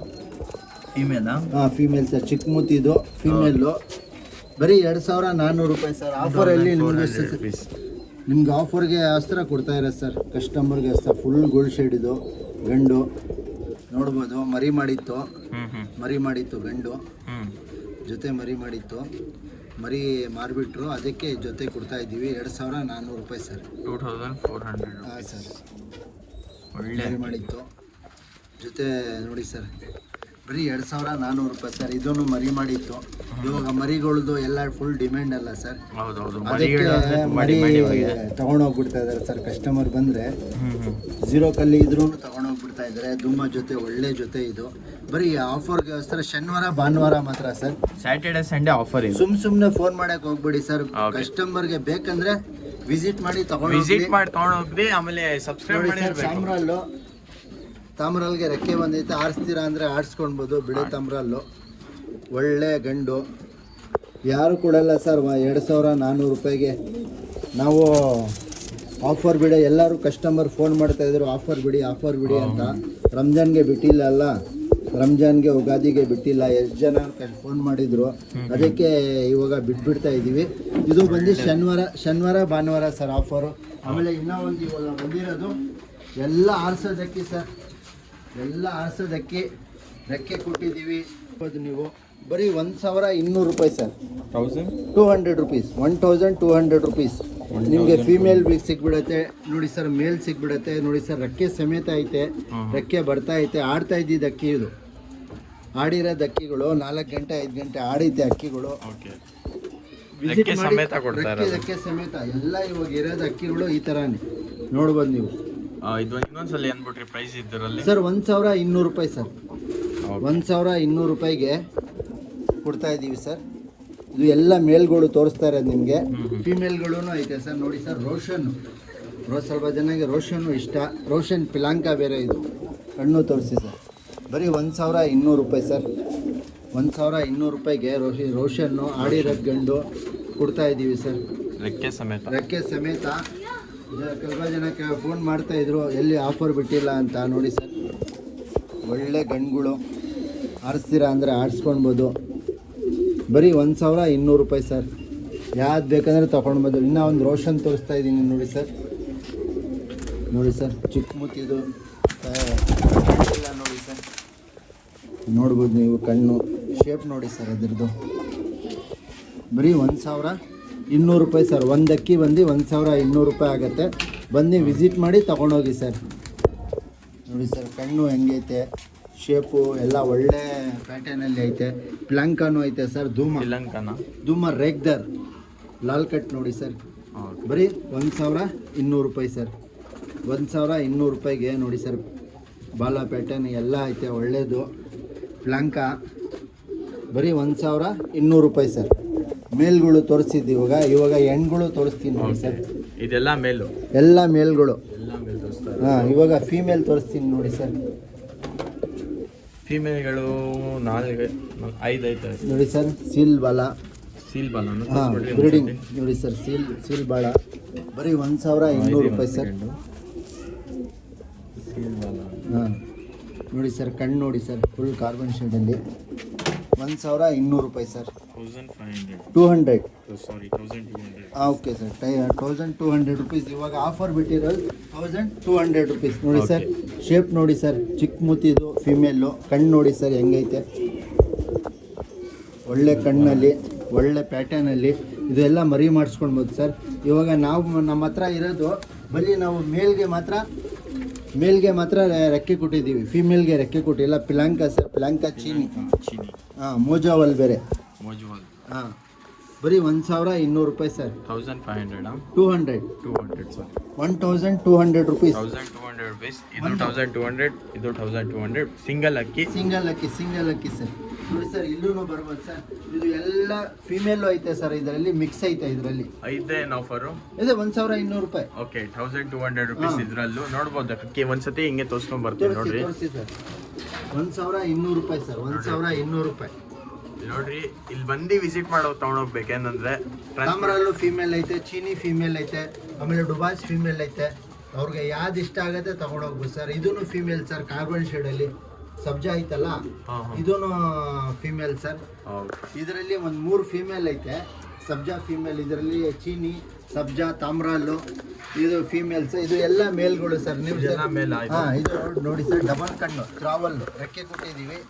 ಫೀಮೇಲಾ? ಹಾಂ, ಫೀಮೇಲ್ ಸರ್. ಚಿಕ್ಕ ಮೂತಿದು ಫೀಮೇಲು. ಬರೀ 2400 ರೂಪಾಯಿ ಸರ್. ಆಫರಲ್ಲಿ ನಿಮ್ಗೆ ಆಫರ್ಗೆ ಅಸ್ತ್ರ ಕೊಡ್ತಾ ಇರೋದು ಸರ್, ಕಸ್ಟಮರ್ಗೆ ಅಸ್ತ್ರ. ಫುಲ್ ಗೋಲ್ಡ್ ಶೇಡ್ ಇದು, ಗಂಡು. ನೋಡ್ಬೋದು, ಮರಿ ಮಾಡಿತ್ತು. ಮರಿ ಮಾಡಿತ್ತು ಗಂಡು, ಜೊತೆ ಮರಿ ಮಾಡಿತ್ತು. ಮರಿ ಮಾರಿಬಿಟ್ರು, ಅದಕ್ಕೆ ಜೊತೆ ಕೊಡ್ತಾ ಇದ್ದೀವಿ. 2400 ರೂಪಾಯಿ ಸರ್. 2400. ಹಾಂ ಸರ್. ಒಳ್ಳೆ ಮರಿ ಮಾಡಿತ್ತು ಜೊತೆ. ನೋಡಿ ಸರ್, ಬರೀ 2400 ರೂಪಾಯಿ ಸರ್. ಇದನ್ನು ಮರಿ ಮಾಡಿತ್ತು. ಇವಾಗ ಮರಿಗಳದ್ದು ಎಲ್ಲ ಫುಲ್ ಡಿಮ್ಯಾಂಡ್ ಅಲ್ಲ ಸರ್, ಅದಕ್ಕೆ ಮರಿ ತಗೊಂಡೋಗ್ಬಿಡ್ತಾ ಇದ್ದಾರೆ ಸರ್. ಕಸ್ಟಮರ್ ಬಂದರೆ 0 ಕಲ್ಲಿ ಇದ್ರೂ ತಗೊಂಡೋಗ್ಬಿಡ್ತಾ ಇದ್ದಾರೆ. ದುಮ್ಮ ಜೊತೆ ಒಳ್ಳೆ ಜೊತೆ ಇದು. ಬರೀ ಆಫರ್ಗೋಸ್ಕರ ಶನಿವಾರ ಭಾನುವಾರ ಮಾತ್ರ ಸರ್. ಸ್ಯಾಟರ್ಡೆ ಸಂಡೇ ಆಫರ್ ಇದೆ. ಸುಮ್ಮನೆ ಫೋನ್ ಮಾಡಕ್ಕೆ ಹೋಗ್ಬೇಡಿ ಸರ್. ಕಸ್ಟಮರ್ಗೆ ಬೇಕಂದ್ರೆ ವಿಸಿಟ್ ಮಾಡಿ ತಗೊಂಡೋಗ್ರಿ. ಆಮೇಲೆ ಸಬ್ಸ್ಕ್ರೈಬ್ ಮಾಡಿ. ತಾಮ್ರಲ್ಗೆ ರೆಕ್ಕೆ ಬಂದೈತೆ, ಆರಿಸ್ತೀರಾ ಅಂದರೆ ಆರಿಸ್ಕೊಳ್ಬೋದು. ಬಿಳೆ ತಾಮ್ರಲ್ಲು ಒಳ್ಳೆ ಗಂಡು. ಯಾರು ಕೊಡಲ್ಲ ಸರ್ 2400 ರೂಪಾಯಿಗೆ. ನಾವು ಆಫರ್ ಬಿಡಿ. ಎಲ್ಲರೂ ಕಸ್ಟಮರ್ ಫೋನ್ ಮಾಡ್ತಾಯಿದ್ರು, ಆಫರ್ ಬಿಡಿ ಆಫರ್ ಬಿಡಿ ಅಂತ. ರಂಜಾನ್ಗೆ ಬಿಟ್ಟಿಲ್ಲ ಅಲ್ಲ, ರಂಜಾನ್ಗೆ ಉಗಾದಿಗೆ ಬಿಟ್ಟಿಲ್ಲ. ಎಷ್ಟು ಜನ ಫೋನ್ ಮಾಡಿದ್ರು, ಅದಕ್ಕೆ ಇವಾಗ ಬಿಟ್ಬಿಡ್ತಾ ಇದ್ದೀವಿ. ಇದು ಬಂದು ಶನಿವಾರ ಭಾನುವಾರ ಸರ್ ಆಫರು. ಆಮೇಲೆ ಇನ್ನೂ ಒಂದು ಇವಾಗ ಬಂದಿರೋದು ಎಲ್ಲ ಆರಿಸೋದಕ್ಕೆ ಸರ್. ಎಲ್ಲ ಆರಿಸೋದಕ್ಕೆ ರೆಕ್ಕೆ ಕೊಟ್ಟಿದ್ದೀವಿ. ನೀವು ಬರೀ 1200 ರೂಪಾಯಿ ಸರ್. 200 ರುಪೀಸ್. 1200 ರುಪೀಸ್ ನಿಮಗೆ ಫೀಮೇಲ್ ಸಿಗ್ಬಿಡುತ್ತೆ. ನೋಡಿ ಸರ್, ಮೇಲ್ ಸಿಗ್ಬಿಡುತ್ತೆ. ನೋಡಿ ಸರ್, ರೆಕ್ಕೆ ಸಮೇತ ಐತೆ. ರೆಕ್ಕೆ ಬರ್ತಾ ಐತೆ. ಆಡ್ತಾ ಇದ್ದಿದ್ದು ಅಕ್ಕಿ ಇದು. ಆಡಿರೋದು ಅಕ್ಕಿಗಳು 4 ಗಂಟೆ 5 ಗಂಟೆ ಆಡೈತೆ ಅಕ್ಕಿಗಳು. ರೆಕ್ಕೆ ಸಮೇತ ಎಲ್ಲ ಇವಾಗ ಇರೋದು ಅಕ್ಕಿಗಳು ಈ ಥರನೇ ನೋಡ್ಬೋದು ನೀವು. ಇನ್ನೊಂದ್ಸಲ ಅಂದ್ಬಿಟ್ರಿ ಪ್ರೈಸ್ ಇದರಲ್ಲಿ ಸರ್. 1200 ರೂಪಾಯಿ ಸರ್. 1200 ರೂಪಾಯಿಗೆ ಕೊಡ್ತಾ ಇದ್ದೀವಿ ಸರ್. ಇದು ಎಲ್ಲ ಮೇಲ್ಗಳು ತೋರಿಸ್ತಾ ಇರೋದು ನಿಮಗೆ. ಫಿಮೇಲ್ಗಳೂ ಐತೆ ಸರ್. ನೋಡಿ ಸರ್, ಸ್ವಲ್ಪ ಜನಕ್ಕೆ ರೋಷನ್ನು ಇಷ್ಟ. ರೋಷನ್ ಪಿಲಾಂಕ ಬೇರೆ ಇದು. ಕಣ್ಣು ತೋರಿಸಿ ಸರ್. ಬರೀ 1200 ರೂಪಾಯಿ ಸರ್. 1200 ರೂಪಾಯಿಗೆ ರೋಷನ್ನು ಆಡಿರೋದು ಗಂಡು ಕೊಡ್ತಾ ಇದ್ದೀವಿ ಸರ್. ರೆಕ್ಕೆ ಸಮೇತ. ಸ್ವಲ್ಪ ಜನಕ್ಕೆ ಫೋನ್ ಮಾಡ್ತಾಯಿದ್ರು, ಎಲ್ಲಿ ಆಫರ್ ಬಿಟ್ಟಿಲ್ಲ ಅಂತ. ನೋಡಿ ಸರ್, ಒಳ್ಳೆ ಗಂಡುಗಳು. ಆರಿಸ್ತೀರಾ ಅಂದರೆ ಆರಿಸ್ಕೊಳ್ಬೋದು. ಬರೀ 1200 ರೂಪಾಯಿ ಸರ್. ಯಾವ್ದು ಬೇಕಂದರೆ ತೊಗೊಳ್ಬೋದು. ಇನ್ನೂ ಒಂದು ರೋಷನ್ ತೋರಿಸ್ತಾ ಇದ್ದೀನಿ ನೋಡಿ ಸರ್. ನೋಡಿ ಸರ್, ಚಿಕ್ಕ ಮುತ್ತಿದು ಇಲ್ಲ ನೋಡಿ ಸರ್. ನೋಡ್ಬೋದು ನೀವು, ಕಣ್ಣು ಶೇಪ್ ನೋಡಿ ಸರ್ ಅದರದ್ದು. ಬರೀ 1200 ರೂಪಾಯಿ ಸರ್. ಒಂದು ಅಕ್ಕಿ ಬಂದು 1200 ರೂಪಾಯಿ ಆಗುತ್ತೆ. ಬಂದು ವಿಸಿಟ್ ಮಾಡಿ ತೊಗೊಂಡೋಗಿ ಸರ್. ನೋಡಿ ಸರ್, ಕಣ್ಣು ಹೆಂಗೈತೆ, ಶೇಪು ಎಲ್ಲ ಒಳ್ಳೆ ಪ್ಯಾಟರ್ನಲ್ಲಿ ಐತೆ. ಪ್ಲಾಂಕಾನು ಐತೆ ಸರ್. ಧೂಮ ರೇಗ್ದರ್ ಲಾಲ್ ಕಟ್ ನೋಡಿ ಸರ್. ಬರೀ 1200 ರೂಪಾಯಿ ಸರ್. 1200 ರೂಪಾಯಿಗೆ ನೋಡಿ ಸರ್. ಬಾಲ ಪ್ಯಾಟರ್ನ್ ಎಲ್ಲ ಐತೆ, ಒಳ್ಳೆಯದು. ಪ್ಲಾಂಕಾ ಬರೀ 1200 ರೂಪಾಯಿ ಸರ್. ಮೇಲ್ಗಳು ತೋರಿಸ್ತಿದ್ವಿ. ಇವಾಗ ಹೆಣ್ಗಳು ತೋರಿಸ್ತೀನಿ ನೋಡಿ ಸರ್. ಇದೆಲ್ಲ ಮೇಲು, ಎಲ್ಲ ಮೇಲ್ಗಳು. ಹಾಂ, ಇವಾಗ ಫೀಮೇಲ್ ತೋರಿಸ್ತೀನಿ ನೋಡಿ ಸರ್. ಫೀಮೇಲ್ಗಳು 4-5 ಐತೆ ನೋಡಿ ಸರ್. ಸೀಲ್ ಬಾಲ. ಹಾಂ, ಬ್ರೀಡಿಂಗ್ ನೋಡಿ ಸರ್. ಸೀಲ್ ಬಾಳ ಬರೀ 1200 ರೂಪಾಯಿ ಸರ್. ಹಾಂ, ನೋಡಿ ಸರ್, ಕಣ್ಣು ನೋಡಿ ಸರ್, ಫುಲ್ ಕಾರ್ಬನ್ ಶೇಡಲ್ಲಿ. 1200 ರೂಪಾಯಿ ಸರ್. 200. ಹಾಂ, ಓಕೆ ಸರ್. 1200 ರುಪೀಸ್. ಇವಾಗ ಆಫರ್ ಬಿಟ್ಟಿರೋದು 1200 ರುಪೀಸ್. ನೋಡಿ ಸರ್, ಶೇಪ್ ನೋಡಿ ಸರ್. ಚಿಕ್ಕ ಮೂತಿದು ಫಿಮೇಲು. ಕಣ್ಣು ನೋಡಿ ಸರ್ ಹೆಂಗೈತೆ. ಒಳ್ಳೆ ಕಣ್ಣಲ್ಲಿ, ಒಳ್ಳೆ ಪ್ಯಾಟರ್ನಲ್ಲಿ. ಇದೆಲ್ಲ ಮರಿ ಮಾಡಿಸ್ಕೊಳ್ಬೋದು ಸರ್. ಇವಾಗ ನಮ್ಮ ಹತ್ರ ಇರೋದು ಬರೀ ನಾವು ಮೇಲ್ಗೆ ಮಾತ್ರ ರೆಕ್ಕೆ ಕೊಟ್ಟಿದ್ದೀವಿ. ಫಿಮೇಲ್ಗೆ ರೆಕ್ಕೆ ಕೊಟ್ಟಿಲ್ಲ. ಪಿಲಾಂಕ ಸರ್. ಪಿಲಾಂಕ ಚೀನಿ. ಹಾಂ, ಮೋಜಾವಲ್ ಬೇರೆ. ಹಾಂ, ಬರೀ 1200 ರೂಪಾಯಿ ಸರ್. 1500 200 200 ಸರ್. 1200 ರುಪೀಸ್. 1200 rupees. ಇದು 1200, ಇದು 1200. ಸಿಂಗಲ್ ಅಕ್ಕಿ ಸಿಂಗಲ್ ಅಕ್ಕಿ ಸರ್. ನೋಡಿ ಸರ್, ಇಲ್ಲೂ ಬರ್ಬೋದು ಸರ್. ಇದು ಎಲ್ಲ ಫಿಮೇಲು ಐತೆ ಸರ್, ಇದರಲ್ಲಿ ಮಿಕ್ಸ್ ಐತೆ. ಇದರಲ್ಲಿ ಐದೇನು ಆಫರು ಇದೆ 1200 ರೂಪಾಯಿ. Okay 1200 rupees. ಇದರಲ್ಲೂ ನೋಡ್ಬೋದು ಅಕ್ಕಿ. ಒಂದ್ಸತಿ ಹಿಂಗೆ ತೋರಿಸ್ಕೊಂಡ್ ಬರ್ತೀವಿ ನೋಡ್ರಿ. ತೋರಿಸಿ ಸರ್. 1200 ರೂಪಾಯಿ ಸರ್. 1200 ರೂಪಾಯಿ ನೋಡ್ರಿ. ಇಲ್ಲಿ ಬಂದು ವಿಸಿಟ್ ಮಾಡೋ ತಗೊಂಡೋಗ್ಬೇಕು. ಏನಂದ್ರೆ ತಾಮ್ರಲ್ಲೂ ಫೀಮೇಲ್ ಐತೆ, ಚೀನಿ ಫೀಮೇಲ್ ಐತೆ, ಆಮೇಲೆ ಡುಬಾಸ್ ಫೀಮೇಲ್ ಐತೆ. ಅವ್ರಿಗೆ ಯಾವ್ದು ಇಷ್ಟ ಆಗುತ್ತೆ ತಗೊಂಡೋಗ್ಬೋದು ಸರ್. ಇದೂ ಫೀಮೇಲ್ ಸರ್, ಕಾರ್ಬನ್ ಶೇಡಲ್ಲಿ. ಸಬ್ಜಾ ಐತಲ್ಲ, ಇದೂ ಫೀಮೇಲ್ ಸರ್. ಇದರಲ್ಲಿ ಒಂದು 3 ಫೀಮೇಲ್ ಐತೆ. ಸಬ್ಜಾ ಫೀಮೇಲ್, ಇದರಲ್ಲಿ ಚೀನಿ, ಸಬ್ಜಾ, ತಾಮ್ರಲ್ಲು, ಇದು ಫೀಮೇಲ್ಸ್. ಇದು ಎಲ್ಲ ಮೇಲ್ಗಳು ಸರ್. ನೀವು ಇದು ನೋಡಿ ಸರ್, ಡಬಲ್ ಕಣ್ಣು ಟ್ರಾವಲ್ ರೆಕ್ಕೆ ಕೊಟ್ಟಿದ್ದೀವಿ.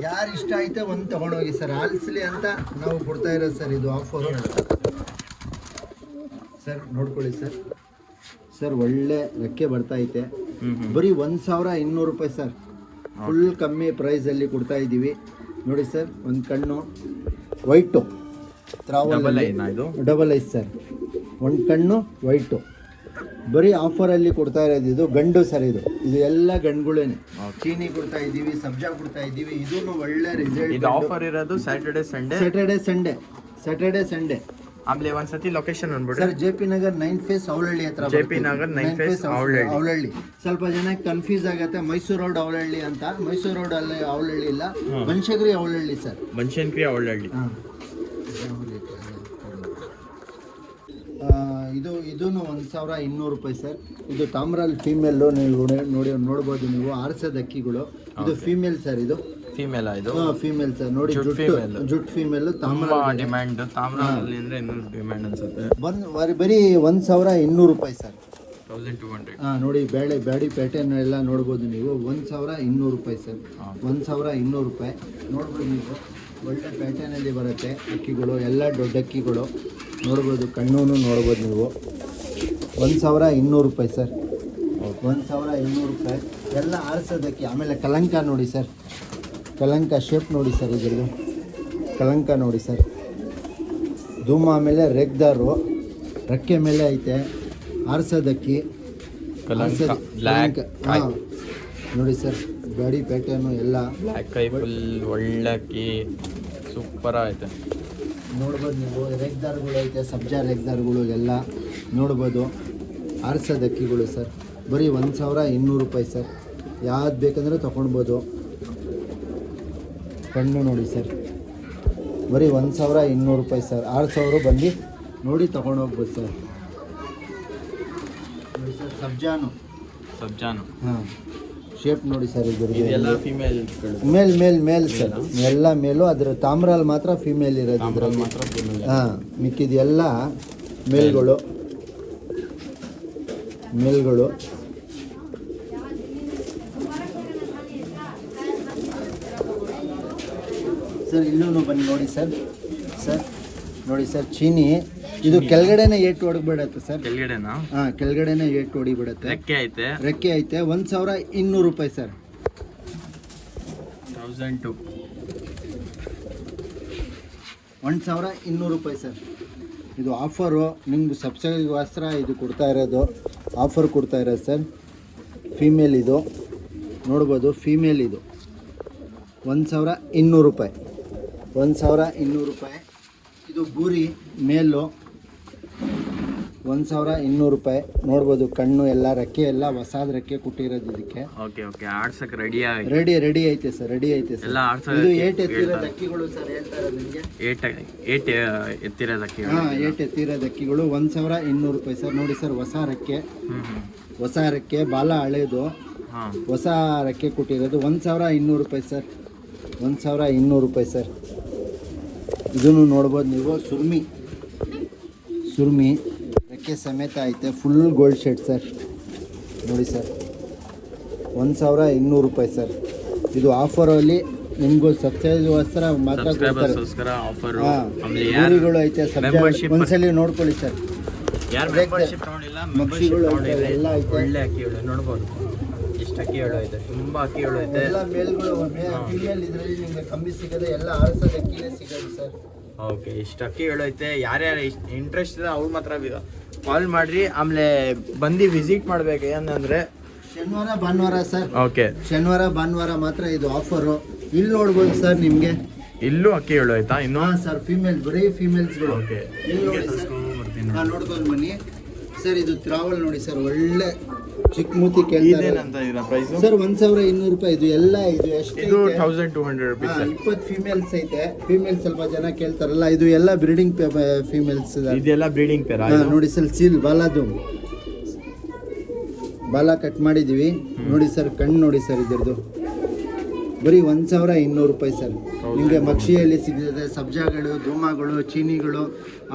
ಯಾರು ಇಷ್ಟ ಐತೆ ಒಂದು ತಗೊಂಡೋಗಿ ಸರ್. ಆಲ್ಸ್ಲಿ ಅಂತ ನಾವು ಕೊಡ್ತಾ ಇರೋದು ಸರ್. ಇದು ಆಫರು ಸರ್. ನೋಡ್ಕೊಳ್ಳಿ ಸರ್. ಸರ್ ಒಳ್ಳೆ ರೆಕ್ಕೆ ಬರ್ತಾ ಐತೆ. ಬರೀ 1200 ರೂಪಾಯಿ ಸರ್. ಫುಲ್ ಕಮ್ಮಿ ಪ್ರೈಸಲ್ಲಿ ಕೊಡ್ತಾ ಇದ್ದೀವಿ. ನೋಡಿ ಸರ್, ಒಂದು ಕಣ್ಣು ವೈಟು ಡಬಲ್ ಐಸ್ ಸರ್. ಒಂದು ಕಣ್ಣು ವೈಟು ಬರೀ ಆಫರಲ್ಲಿ ಕೊಡ್ತಾ ಇರೋದು. ಇದು ಗಂಡು ಸರ್. ಇದು ಎಲ್ಲ ಗಂಡುಗಳೇನೆ. ಚೀನಿ ಕೊಡ್ತಾ ಇದ್ದೀವಿ, ಸಬ್ಜಾ ಕೊಡ್ತಾ ಇದ್ದೀವಿ. ಇದೂ ಒಳ್ಳೆ ರಿಸಲ್ಟ್. ಆಫರ್ ಇರೋದು ಸ್ಯಾಟರ್ಡೆ ಸಂಡೇ. ಆಮೇಲೆ ಒಂದ್ಸತಿ ಲೊಕೇಶನ್ ಅಂದ್ಬಿಟ್ಟು sir, JP Nagar 9 phase Avalahalli ಹತ್ರ. JP Nagar 9 phase Avalahalli. ಸ್ವಲ್ಪ ಜನ ಕನ್ಫ್ಯೂಸ್ ಆಗತ್ತೆ. ಮೈಸೂರು ರೋಡ್ ಅವಳಹಳ್ಳಿ ಅಂತ. ಮೈಸೂರು ರೋಡ್ ಅಲ್ಲಿ ಅವಳಹಳ್ಳಿ ಇಲ್ಲ, ಬನಶಂಕರಿ ಅವಳಹಳ್ಳಿ ಸರ್. ಬನಶಂಕರಿ ಅವಳಹಳ್ಳಿ. ಇದೂ 1200 ರೂಪಾಯಿ ಸರ್. ಇದು ತಾಮ್ರಲ್ಲಿ ಫೀಮೇಲು. ನೀವು ನೋಡ್ಬೋದು ನೀವು. ಆರ್ಸದ ಅಕ್ಕಿಗಳು. ಇದು ಫೀಮೇಲ್ ಸರ್. ಇದು ಫೀಮೇಲ್. ಇದು ಫೀಮೇಲ್ ಸರ್. ನೋಡಿ, ಜುಟ್ ಫೀಮೇಲ್. ತುಂಬಾ ಡಿಮ್ಯಾಂಡ್. ತಾಮ್ರದಲ್ಲಿ ಅಂದ್ರೆ ಇನ್ನೂ ಡಿಮ್ಯಾಂಡ್ ಅನ್ಸುತ್ತೆ. ಬರೀ 1200 ರೂಪಾಯಿ ಸರ್. 1200. ನೋಡಿ, ಬ್ಯಾಡಿ ಪ್ಯಾಟರ್ನ್ ಎಲ್ಲ ನೋಡ್ಬೋದು ನೀವು. 1200 ರೂಪಾಯಿ ಸರ್. 1200 ರೂಪಾಯಿ ನೋಡ್ಬೋದು ನೀವು. ಒಳ್ಳೆ ಪ್ಯಾಟರ್ನಲ್ಲಿ ಬರುತ್ತೆ ಅಕ್ಕಿಗಳು. ಎಲ್ಲ ದೊಡ್ಡ ಅಕ್ಕಿಗಳು ನೋಡ್ಬೋದು. ಕಣ್ಣೂ ನೋಡ್ಬೋದು ನೀವು. 1200 ರೂಪಾಯಿ ಸರ್. 1200 ರೂಪಾಯಿ. ಎಲ್ಲ ಆರಿಸೋದಕ್ಕೆ. ಆಮೇಲೆ ಕಲಂಕ ನೋಡಿ ಸರ್. ಕಲಂಕ ಶೇಪ್ ನೋಡಿ ಸರ್. ಇದ್ರದ್ದು ಕಲಂಕ ನೋಡಿ ಸರ್. ಧೂಮ ಆಮೇಲೆ ರೆಗ್ದಾರು ರೆಕ್ಕೆ ಮೇಲೆ ಐತೆ. ಆರಿಸೋದಕ್ಕಿ ನೋಡಿ ಸರ್. ಗಾಡಿ ಪ್ಯಾಟರ್ನು ಎಲ್ಲ ಬ್ಲ್ಯಾಕ್ ಕೈ ಫುಲ್ ಒಳ್ಳೆ ಅಕ್ಕಿ. ಸೂಪರ್ ಐತೆ. ನೋಡ್ಬೋದು ನೀವು. ರೆಗ್ದಾರ್ಗಳು ಐತೆ, ಸಬ್ಜಾ ರೆಗ್ದಾರ್ಗಳು ಎಲ್ಲ ನೋಡ್ಬೋದು. ಆರಿಸೋದು ಅಕ್ಕಿಗಳು ಸರ್. ಬರೀ 1200 ರೂಪಾಯಿ ಸರ್. ಯಾವ್ದು ಬೇಕಂದ್ರೆ ತೊಗೊಳ್ಬೋದು. ಕಣ್ಣು ನೋಡಿ ಸರ್. ಬರೀ 1200 ರೂಪಾಯಿ ಸರ್. 6000 ಬಂದು ನೋಡಿ ತೊಗೊಂಡೋಗ್ಬೋದು ಸರ್. ನೋಡಿ ಸರ್, ಸಬ್ಜಾನು ಹಾಂ. ಶೇಪ್ ನೋಡಿ ಸರ್. ಇದೆಲ್ಲ ಫೀಮೇಲ್ ಮೇಲ್ ಸರ್. ಎಲ್ಲ ಮೇಲು. ಅದರ ತಾಮ್ರಲ್ಲಿ ಮಾತ್ರ ಫೀಮೇಲ್ ಇರೋದು. ಇದರಲ್ಲಿ ಮಾತ್ರ ಫೀಮೇಲ್. ಹಾಂ, ಮಿಕ್ಕಿದೆಲ್ಲ ಮೇಲ್ಗಳು. ಸರ್ ಇಲ್ಲೂ ಬನ್ನಿ ನೋಡಿ ಸರ್. ನೋಡಿ ಸರ್, ಚೀನಿ. ಇದು ಕೆಳಗಡೆನೇ ಏಟು ಹೊಡಬಿಡತ್ತೆ ಸರ್. ಕೆಳಗಡೆನಾ? ಹಾಂ, ಕೆಳಗಡೆನೇ ಏಟು ಹೊಡಿಬಿಡತ್ತೆ. ರೆಕ್ಕೆ ಐತೆ. 1200 ರೂಪಾಯಿ ಸರ್. 1200 ರೂಪಾಯಿ ಸರ್. ಇದು ಆಫರು. ನಿಮ್ಗೆ ಸಬ್ಸಿಡಿಗೋಸ್ಕರ ಇದು ಕೊಡ್ತಾ ಇರೋದು. ಆಫರ್ ಕೊಡ್ತಾ ಇರೋದು ಸರ್. ಫೀಮೇಲ್ ಇದು ನೋಡ್ಬೋದು. ಫೀಮೇಲ್ ಇದು 1200 ರೂಪಾಯಿ. 1200 ರೂಪಾಯಿ. ಇದು ಬೂರಿ ಮೇಲು. 1200 ರೂಪಾಯಿ ನೋಡ್ಬೋದು. ಕಣ್ಣು ಎಲ್ಲ ರೆಕ್ಕೆ ಎಲ್ಲ ಹೊಸಾದ ರೆಕ್ಕೆ ಕೊಟ್ಟಿರೋದು ಇದಕ್ಕೆ. ಆಡ್ಸಕ್ಕೆ ರೆಡಿ ಐತೆ ಸರ್. ರೆಡಿ ಐತೆ ಸರ್. ಇದು ಏಟ್ ಎತ್ತಿರೋದು ಅಕ್ಕಿಗಳು ಸರ್. ಹೇಳ್ತಾ ಇರೋದು ನಿಮಗೆ. ಏಟ್ ಎತ್ತಿರೋದು ಅಕ್ಕಿ. ಹಾಂ, ಏಟ್ ಎತ್ತಿರೋದು ಅಕ್ಕಿಗಳು 1200 ರೂಪಾಯಿ ಸರ್. ನೋಡಿ ಸರ್, ಹೊಸ ರೆಕ್ಕೆ ಬಾಲ ಹಳೇದು. ಹೊಸ ರೆಕ್ಕೆ ಕೊಟ್ಟಿರೋದು 1200 ರೂಪಾಯಿ ಸರ್. 1200 ರೂಪಾಯಿ ಸರ್. ಇದನ್ನು ನೋಡ್ಬೋದು ನೀವು. ಸುರ್ಮಿ ರೆಕ್ಕೆ ಸಮೇತ ಐತೆ. Full gold shade sir. ನೋಡಿ ಸರ್, 1200 ರೂಪಾಯಿ ಸರ್. ಇದು ಆಫರಲ್ಲಿ ನಿಮಗೂ ಸಬ್ಸಿಡಿಗೋಸ್ಕರ ಮಾತ್ರ ಕೊಡ್ತಾರೆ. ಊರುಗಳು ಐತೆ. ಒಂದ್ಸಲಿ ನೋಡ್ಕೊಳ್ಳಿ ಸರ್. ಮಕ್ಷಿಗಳು ಎಲ್ಲ ಐತೆ. ಒಳ್ಳೆ ಅಕ್ಕಿಗಳು ನೋಡ್ಬೋದು. ಎಷ್ಟು ಅಕ್ಕಿಗಳು ಐತೆ. ತುಂಬ ಅಕ್ಕಿಗಳು ಐತೆ. ಎಲ್ಲ ಮೇಲ್ಗಳು. ಇದರಲ್ಲಿ ನಿಮಗೆ ಕಮ್ಮಿ ಸಿಗೋದು. ಎಲ್ಲ ಆರಿಸೋದು ಅಕ್ಕಿನೇ ಸಿಗೋದು ಸರ್. ಓಕೆ, ಇಷ್ಟು ಅಕ್ಕಿಗಳು ಐತೆ. ಯಾರ್ಯಾರು ಇಂಟ್ರೆಸ್ಟ್ ಇದೆ ಅವ್ರು ಮಾತ್ರ ಕಾಲ್ ಮಾಡ್ರಿ. ಆಮೇಲೆ ಬಂದು ವಿಸಿಟ್ ಮಾಡ್ಬೇಕು. ಏನಂದ್ರೆ ಶನಿವಾರ ಭಾನುವಾರ ಸರ್. ಓಕೆ, ಶನಿವಾರ ಭಾನುವಾರ ಮಾತ್ರ ಇದು ಆಫರು. ಇಲ್ಲಿ ನೋಡ್ಬೋದು ಸರ್ ನಿಮಗೆ. ಇಲ್ಲೂ ಅಕ್ಕಿಗಳು ಆಯ್ತಾ ಇನ್ನು? ಹಾಂ ಸರ್, ಫೀಮೇಲ್, ಬರೀ ಫೀಮೇಲ್ಸ್ಗಳು. ಓಕೆ, ಇಲ್ಲಿ ನೋಡಿ ಸರ್. ಹಾಂ, ನೋಡ್ಕೊಂಡು ಬನ್ನಿ ಸರ್. ಇದು ತ್ರಾವಲ್ ನೋಡಿ ಸರ್, ಒಳ್ಳೆ ಚಿಕ್ಕ ಮೂತಿ ಕೇಳ್ತಾರೆ. ಇದೇನಂತ ಇದರ ಪ್ರೈಸು ಸರ್ 1200 ರೂಪಾಯಿ. ಇದು ಎಲ್ಲ ಇದು ಎಷ್ಟು? ಇದು 1200 ರುಪೀಸ್. 20 ಫೀಮೇಲ್ಸ್ ಐತೆ. ಫೀಮೇಲ್ಸ್ ಸ್ವಲ್ಪ ಜನ ಕೇಳ್ತಾರಲ್ಲ, ಇದು ಎಲ್ಲ ಬ್ರೀಡಿಂಗ್ ಫೀಮೇಲ್ಸ್. ಇದೆಲ್ಲ ಬ್ರೀಡಿಂಗ್ ಪೇರ. ನೋಡಿ ಸರ್, ಸೀಲ್ ಬಾಲದು ಬಾಲ ಕಟ್ ಮಾಡಿದೀವಿ ನೋಡಿ ಸರ್. ಕಣ್ಣು ನೋಡಿ ಸರ್ ಇದ್ರದ್ದು. ಬರೀ 1200 ರೂಪಾಯಿ ಸರ್. ನಿಮಗೆ ಮಕ್ಷಿಯಲ್ಲಿ ಸಿಗ್ತದೆ. ಸಬ್ಜಾಗಳು, ಧೂಮಗಳು, ಚೀನಿಗಳು,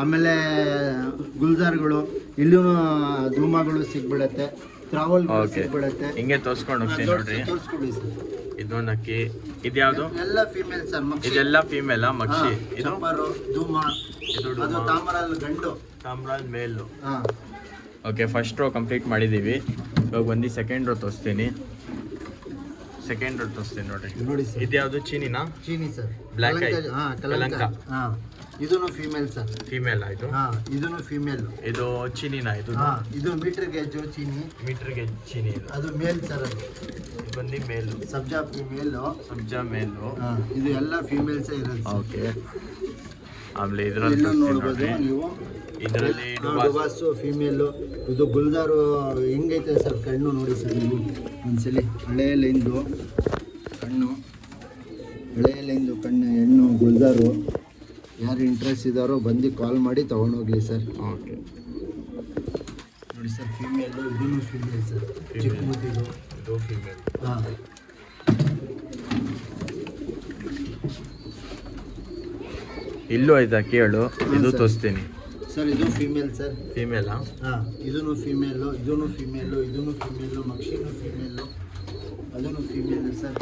ಆಮೇಲೆ ಗುಲ್ಜಾರ್ಗಳು, ಇಲ್ಲೂ ಧೂಮಗಳು ಸಿಗ್ಬಿಡತ್ತೆ. ಟ್ರಾವಲ್ ಸಿಗ್ಬಿಡತ್ತೆ. ಹಿಂಗೆ ತೋರಿಸ್ಕೊಂಡು ಹೋಗ್ತೀನಿ ನೋಡ್ರಿ. ತೋರಿಸ್ಕೊಡಿ ಸರ್. ಇದೊಂದು ಅಕ್ಕಿ. ಇದ್ಯಾವುದು? ಎಲ್ಲ ಫೀಮೇಲ್ ಸರ್. ಇದೆಲ್ಲ ಫೀಮೇಲಾ? ಮಕ್ಷಿ. ಇದು ಚಂಬರು, ಧೂಮ, ಇದು ಅದು ತಾಮ್ರಾಲ್ ಗಂಡು, ತಾಮ್ರಾಲ್ ಮೇಲು. ಹಾಂ. ಓಕೆ, ಫಸ್ಟ್ ರೋ ಕಂಪ್ಲೀಟ್ ಮಾಡಿದ್ದೀವಿ. ಇವಾಗ ಬಂದು ಸೆಕೆಂಡ್ ರೋ ತೋರಿಸ್ತೀನಿ. ಸೆಕೆಂಡ್ ರೋ ತೋರಿಸ್ತೀನಿ ನೋಡ್ರಿ. ನೋಡಿ ಸರ್. ಇದ್ಯಾವುದು? ಚೀನಿನಾ? ಚೀನಿ ಸರ್. Black I. ಹಾಂ, ಕಲಂಕ. ಹಾಂ, ಇದೂನು ಫೀಮೇಲ್ ಸರ್. ಫೀಮೇಲ್ ಆಯಿತು. ಹಾಂ, ಇದೂನು ಫೀಮೇಲ್. ಇದು ಚೀನಿನಾ? ಇದು ಹಾಂ, ಇದು ಮೀಟರ್ ಗೇಜು ಚೀನಿ. ಮೀಟರ್ಗೆ ಚೀನಿ. ಇದು ಅದು ಮೇಲ್ ಸರ್. ಅದು ಇದು ಬಂದು ಮೇಲು. ಸಬ್ಜಾ ಫೀಮೇಲು. ಸಬ್ಜಾ ಮೇಲು. ಹಾಂ, ಇದು ಎಲ್ಲ ಫೀಮೇಲ್ಸೇ ಇರೋದು. ಓಕೆ, ಆಮೇಲೆ ಇದರಲ್ಲಿ ನೋಡ್ಬೋದು ನೀವು. ಇದರಲ್ಲಿ ಡುಬಾಸು ಫೀಮೇಲು. ಇದು ಗುಲ್ಜಾರು ಹೆಂಗೈತೆ ಸರ್ ಕಣ್ಣು ನೋಡಿ ಸರ್ ನೀವು ಒಂದ್ಸಲಿ. ಹಳೆಯ ಲೈನ್ದು ಕಣ್ಣು, ಹಳೆಯ ಲೈನ್ದು ಕಣ್ಣು, ಹೆಣ್ಣು ಗುಲ್ಜಾರು. ಯಾರು ಇಂಟ್ರೆಸ್ಟ್ ಇದ್ದಾರೋ ಬಂದು ಕಾಲ್ ಮಾಡಿ ತೊಗೊಂಡೋಗ್ಲಿ ಸರ್. ಓಕೆ, ನೋಡಿ ಸರ್, ಫೀಮೇಲು. ಇದೂ ಫೀಮೇಲ್ ಸರ್. ಚಿಕ್ಕ ಮುದ್ದಿದು. ಇದು ಫೀಮೇಲ್. ಹಾಂ. ಇಲ್ಲೂ ಐತೆ ಅಕ್ಕಿಗಳು. ಇದು ತೋರಿಸ್ತೀನಿ ಸರ್. ಇದು ಫೀಮೇಲ್ ಸರ್. ಫೀಮೇಲಾ? ಹಾಂ, ಇದೂ ಫೀಮೇಲು, ಇದೂ ಫೀಮೇಲು, ಇದೂ ಫೀಮೇಲು, ಮಕ್ಷಿನೂ ಫೀಮೇಲು, ಅದೂ ಫೀಮೇಲು ಸರ್.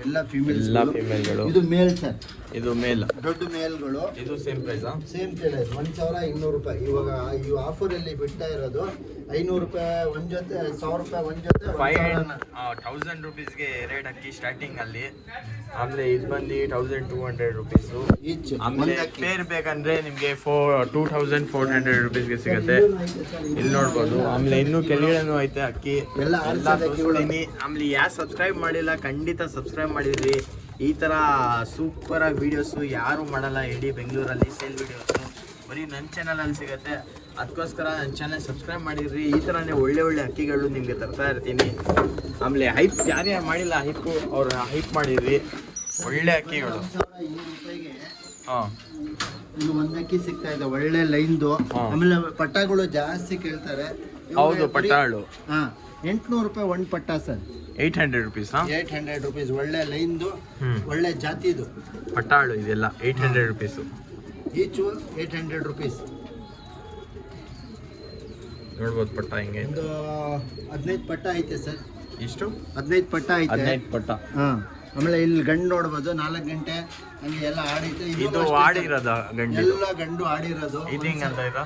ಎಲ್ಲ ಫೀಮೇಲ್ಸ್. ಎಲ್ಲ ಫೀಮೇಲ್ಗಳು. ಇದು ಮೇಲ್ ಸರ್. ಇದು ಮೇಲ್. ದೊಡ್ಡ ಮೇಲ್ಗಳು. ಇದು ಸೇಮ್ ಪ್ರೈಸಾ? Same price. 1200 ರೂಪಾಯಿ. ಇವಾಗ ಈ ಆಫರಲ್ಲಿ ಬಿಡ್ತಾ ಇರೋದು 500 ರೂಪಾಯಿ ಒಂದು ಜೊತೆ, 1000 ರೂಪಾಯಿ ಒಂದು ಜೊತೆ. 1000 ರುಪೀಸ್ಗೆ 2 ಅಕ್ಕಿ ಸ್ಟಾರ್ಟಿಂಗ್ ಅಲ್ಲಿ. ಆಮೇಲೆ ಇದು ಬಂದು 1200 ರುಪೀಸು ಈಚ್. ಆಮೇಲೆ ಪೇರ್ ಬೇಕಂದ್ರೆ ನಿಮಗೆ 2400 ರುಪೀಸ್ಗೆ ಸಿಗುತ್ತೆ. ಇಲ್ಲಿ ನೋಡ್ಬೋದು. ಆಮೇಲೆ ಇನ್ನೂ ಕೆಳಗಡೆನೂ ಐತೆ ಅಕ್ಕಿ. ಎಲ್ಲ ತೋರಿಸ್ತೀನಿ. ಆಮೇಲೆ ಯಾರು ಸಬ್ಸ್ಕ್ರೈಬ್ ಮಾಡಿಲ್ಲ ಖಂಡಿತ ಸಬ್ಸ್ಕ್ರೈಬ್ ಮಾಡಿದ್ರಿ. ಈ ಥರ ಸೂಪರಾಗಿ ವೀಡಿಯೋಸು ಯಾರು ಮಾಡಲ್ಲ ಇಡೀ ಬೆಂಗಳೂರಲ್ಲಿ ಸೇಲ್ ವೀಡಿಯೋಸು. ಬರೀ ನನ್ನ ಚಾನಲಲ್ಲಿ ಸಿಗುತ್ತೆ. ಅದಕ್ಕೋಸ್ಕರ ನನ್ನ ಚಾನಲ್ ಸಬ್ಸ್ಕ್ರೈಬ್ ಮಾಡಿದ್ರಿ. ಈ ಥರನೇ ಒಳ್ಳೆ ಒಳ್ಳೆ ಅಕ್ಕಿಗಳು ನಿಮಗೆ ತರ್ತಾ ಇರ್ತೀನಿ. ಆಮೇಲೆ ಹೈಪ್ ಯಾರ್ಯಾರು ಮಾಡಿಲ್ಲ ಹೈಪು ಅವ್ರು ಹೈಪ್ ಮಾಡಿದ್ರಿ. ಒಳ್ಳೆ ಅಕ್ಕಿಗಳು. 1200 ರೂಪಾಯಿಗೆ ಹಾಂ, ಇದು ಒಂದು ಅಕ್ಕಿ ಸಿಗ್ತಾ ಇದೆ ಒಳ್ಳೆ ಲೈನ್ದು. ಆಮೇಲೆ ಪಟ್ಟಾಗಳು ಜಾಸ್ತಿ ಕೇಳ್ತಾರೆ. ಹೌದು, ಪಟ್ಟಾಳು. ಹಾಂ, 800 ರೂಪಾಯಿ ಒಂದು ಪಟ್ಟ ಸರ್. 800 ರುಪೀಸ್. 800 ರುಪೀಸ್. ಒಳ್ಳೆ ಲೈನ್ದು, ಒಳ್ಳೆ ಜಾತಿದು ಪಟ್ಟಾಳು. ಇದೆಲ್ಲ 800 ರುಪೀಸು. Each 800 rupees. ನೋಡ್ಬೋದು ಪಟ್ಟ ಹಿಂಗೆ. ಒಂದು 15 ಪಟ್ಟ ಐತೆ ಸರ್. ಇಷ್ಟು 15 ಪಟ್ಟ ಐತೆ. 15 ಪಟ್ಟ. ಹಾಂ. ಆಮೇಲೆ ಇಲ್ಲಿ ಗಂಡು ನೋಡ್ಬೋದು. 4 ಗಂಟೆ ಹಂಗೆ ಎಲ್ಲ ಆಡೈತೆ. ಇದು ಆಡಿರೋದ ಗಂಡು? ಎಲ್ಲ ಗಂಡು ಆಡಿರೋದು. ಇದು ಹಿಂಗಂತ ಇದ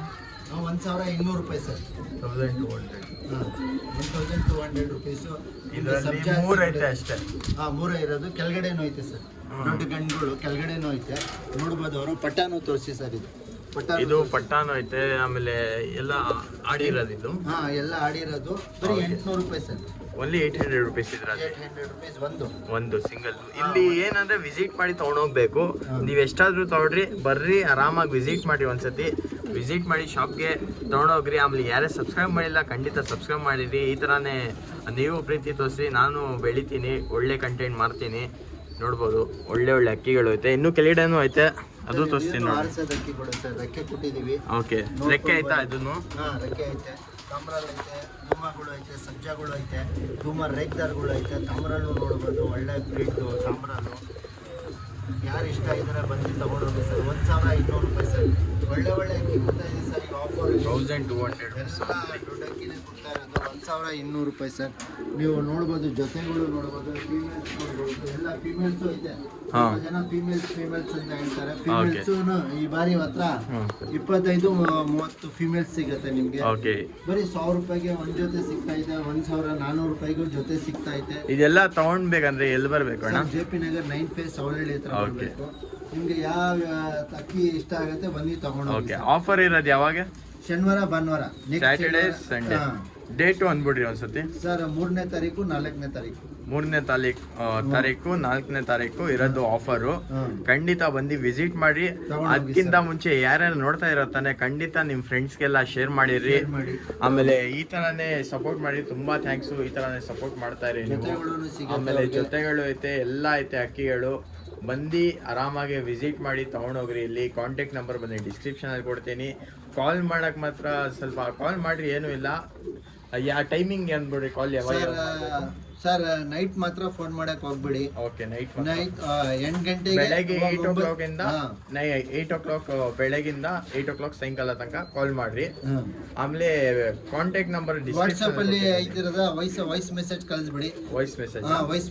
1200 ರೂಪಾಯಿ ಸರ್. 1200. ಹಾಂ, 1200 ರುಪೀಸು. ಇದರಲ್ಲಿ 3 ಐತೆ ಅಷ್ಟೇ. ಹಾಂ, 3 ಇರೋದು. ಕೆಳಗಡೆನೂ ಐತೆ ಸರ್. ದೊಡ್ಡ ಗಂಡುಗಳು ಕೆಳಗಡೆನೂ ಐತೆ. ನೋಡ್ಬೋದು. ಅವರು ಪಟ್ಟಾನು ತೋರಿಸಿ ಸರ್. ಇದು ಪಟ್ಟ. ಇದು ಪಟ್ಟಾನು ಐತೆ. ಆಮೇಲೆ ಎಲ್ಲ ಆಡಿರೋದು ಇದು. ಹಾಂ, ಎಲ್ಲ ಆಡಿರೋದು. ಬರೀ 800 ರೂಪಾಯಿ ಸರ್. ಓನ್ಲಿ 800 ರುಪೀಸ್ ಇದ್ರಲ್ಲಿ. 800 ರುಪೀಸ್ ಒಂದು ಸಿಂಗಲ್. ಇಲ್ಲಿ ಏನಂದ್ರೆ ವಿಸಿಟ್ ಮಾಡಿ ತೊಗೊಂಡೋಗ್ಬೇಕು. ನೀವು ಎಷ್ಟಾದ್ರೂ ತೊಗೊಳ್ರಿ, ಬರ್ರಿ ಆರಾಮಾಗಿ ವಿಸಿಟ್ ಮಾಡಿ. ಒಂದ್ಸತಿ ವಿಸಿಟ್ ಮಾಡಿ ಶಾಪ್ಗೆ ತೊಗೊಂಡೋಗ್ರಿ. ಆಮೇಲೆ ಯಾರೇ ಸಬ್ಸ್ಕ್ರೈಬ್ ಮಾಡಿಲ್ಲ ಖಂಡಿತ ಸಬ್ಸ್ಕ್ರೈಬ್ ಮಾಡಿರಿ. ಈ ಥರನೇ ನೀವು ಪ್ರೀತಿ ತೋರಿಸಿ ನಾನು ಬೆಳಿತೀನಿ, ಒಳ್ಳೆ ಕಂಟೆಂಟ್ ಮಾಡ್ತೀನಿ. ನೋಡ್ಬೋದು ಒಳ್ಳೆ ಒಳ್ಳೆ ಅಕ್ಕಿಗಳು ಐತೆ. ಇನ್ನೂ ಕೆಳಗಡೆನೂ ಐತೆ, ಅದು ತೋರಿಸ್ತೀನಿ ನೋಡಿ. ಅಕ್ಕಿಗಳು ಸರ್. ರೆಕ್ಕೆ ಕೊಟ್ಟಿದ್ದೀವಿ. ಓಕೆ, ರೆಕ್ಕೆ ಆಯ್ತಾ ಇದನ್ನು? ಹಾಂ, ರೆಕ್ಕೆ ಐತೆ. ತಾಮ್ರಾಲ್ ಐತೆ, ಧೂಮಗಳು ಐತೆ, ಸಜ್ಜಾಗಳು ಐತೆ, ಧೂಮ ರೇಗ್ದಾರ್ಗಳು ಐತೆ. ತಾಮ್ರಾಲು ನೋಡ್ಬೋದು. ಒಳ್ಳೆ ಬ್ರೀಡ್ದು ತಾಮ್ರಾಲು. ಯಾರು ಇಷ್ಟ ಇದ್ದಾರೆ ಬಂದು ತೊಗೊಂಡೋಗಿ ಸರ್. 1200 ರೂಪಾಯಿ ಸರ್. ಒಳ್ಳೆ ಒಳ್ಳೆ ಅಕ್ಕಿ ಕೊಡ್ತಾ ಇದೆ ಸರ್. ಈಗ ಆಫರ್ 1200 ಎಲ್ಲ ದೊಡ್ಡ ಅಕ್ಕಿನೇ ಕೊಡ್ತಾ ಇರೋದು 1200 ರೂಪಾಯಿ ಸರ್. ನೀವು ನೋಡ್ಬೋದು, ಜೊತೆಗಳು ನೋಡ್ಬೋದು, ಫೀಮೇಲ್ಸ್ ನೋಡ್ಬೋದು, ಎಲ್ಲ ಫೀಮೇಲ್ಸು ಇದೆ. ಹಾಂ. ಸ್ವಲ್ಪ ಜನ ಫೀಮೇಲ್ಸ್ ಅಂತ ಹೇಳ್ತಾರೆ. ಫೀಮೇಲ್ಸು ಈ ಬಾರಿ ಹತ್ರ 25-30 ಫೀಮೇಲ್ಸ್ ಸಿಗುತ್ತೆ ನಿಮಗೆ. ಓಕೆ. ಬರೀ 1000 ರೂಪಾಯಿಗೆ ಒಂದು ಜೊತೆ ಸಿಗ್ತಾ ಇದೆ, 1400 ರೂಪಾಯಿಗೂ ಜೊತೆ ಸಿಗ್ತಾ ಇದೆ. ಇದೆಲ್ಲ ತಗೊಂಡ್ಬೇಕಂದ್ರೆ ಎಲ್ಲಿ ಬರ್ಬೇಕು ಅಣ್ಣ? JP ನಗರ್ 9 ಫೇಸ್ ಸವಳಳ್ಳಿ ಹತ್ರ ಬರಬೇಕು. ನಿಮ್ಗೆ ಯಾವ ಅಕ್ಕಿ ಇಷ್ಟ ಆಗುತ್ತೆ ಬನ್ನಿ ತಗೊಂಡು ಹೋಗಿ. ಓಕೆ. ಆಫರ್ ಇರೋದು ಯಾವಾಗ? ಶನಿವಾರ ಭಾನುವಾರ, ಸ್ಯಾಟರ್ಡೇ ಸಂಡೇ. ಡೇಟು ಅಂದ್ಬಿಡ್ರಿ ಒಂದ್ಸತಿ ಸರ್. 3ನೇ ತಾರೀಕು 4ನೇ ತಾರೀಕು 3ನೇ ತಾರೀಕು 4ನೇ ತಾರೀಕು ಇರೋದು ಆಫರು. ಖಂಡಿತ ಬಂದು ವಿಸಿಟ್ ಮಾಡಿ. ಅದಕ್ಕಿಂತ ಮುಂಚೆ ಯಾರ್ಯಾರು ನೋಡ್ತಾ ಇರೋ ತಾನೆ ಖಂಡಿತ ನಿಮ್ಮ ಫ್ರೆಂಡ್ಸ್ಗೆಲ್ಲ ಶೇರ್ ಮಾಡಿರಿ. ಆಮೇಲೆ ಈ ತರನೇ ಸಪೋರ್ಟ್ ಮಾಡಿ. ತುಂಬಾ ಥ್ಯಾಂಕ್ಸು. ಈ ತರನೇ ಸಪೋರ್ಟ್ ಮಾಡ್ತಾ ಇರಿ ನೀವು. ಆಮೇಲೆ ಜೊತೆಗಳು ಐತೆ, ಎಲ್ಲ ಐತೆ ಅಕ್ಕಿಗಳು. ಬಂದು ಆರಾಮಾಗಿ ವಿಸಿಟ್ ಮಾಡಿ ತಗೊಂಡೋಗ್ರಿ. ಇಲ್ಲಿ ಕಾಂಟ್ಯಾಕ್ಟ್ ನಂಬರ್ ಬಂದು ಡಿಸ್ಕ್ರಿಪ್ಷನಲ್ಲಿ ಕೊಡ್ತೀನಿ. ಕಾಲ್ ಮಾಡಕ್ಕೆ ಮಾತ್ರ ಸ್ವಲ್ಪ ಕಾಲ್ ಮಾಡಿರಿ, ಏನೂ ಇಲ್ಲ. ಯಾವ ಟೈಮಿಂಗ್ ಅಂದ್ಬಿಡ್ರಿ ಕಾಲ್ ಯಾವಾಗ? ಸರ್ ನೈಟ್ ಮಾತ್ರ ಫೋನ್ ಮಾಡಕ್ ಹೋಗ್ಬಿಡಿ. ಓಕೆ. ನೈಟ್ 8 ಗಂಟೆಗೆ ಬೆಳಗ್ಗೆ 8 o'clock ಇಂದ 8 o'clock ಬೆಳಗಿಂದ 8 o'clock ಸಾಯಂಕಾಲ ತನಕ ಕಾಲ್ ಮಾಡ್ರಿ. ಆಮೇಲೆ ಕಾಂಟ್ಯಾಕ್ಟ್ ನಂಬರ್ ವಾಟ್ಸ್ಆಪ್ ಅಲ್ಲಿ ಐತಿರೋದ ವಾಯ್ಸ್ ಮೆಸೇಜ್ ಕಳಿಸ್ಬಿಡಿ. ವಾಯ್ಸ್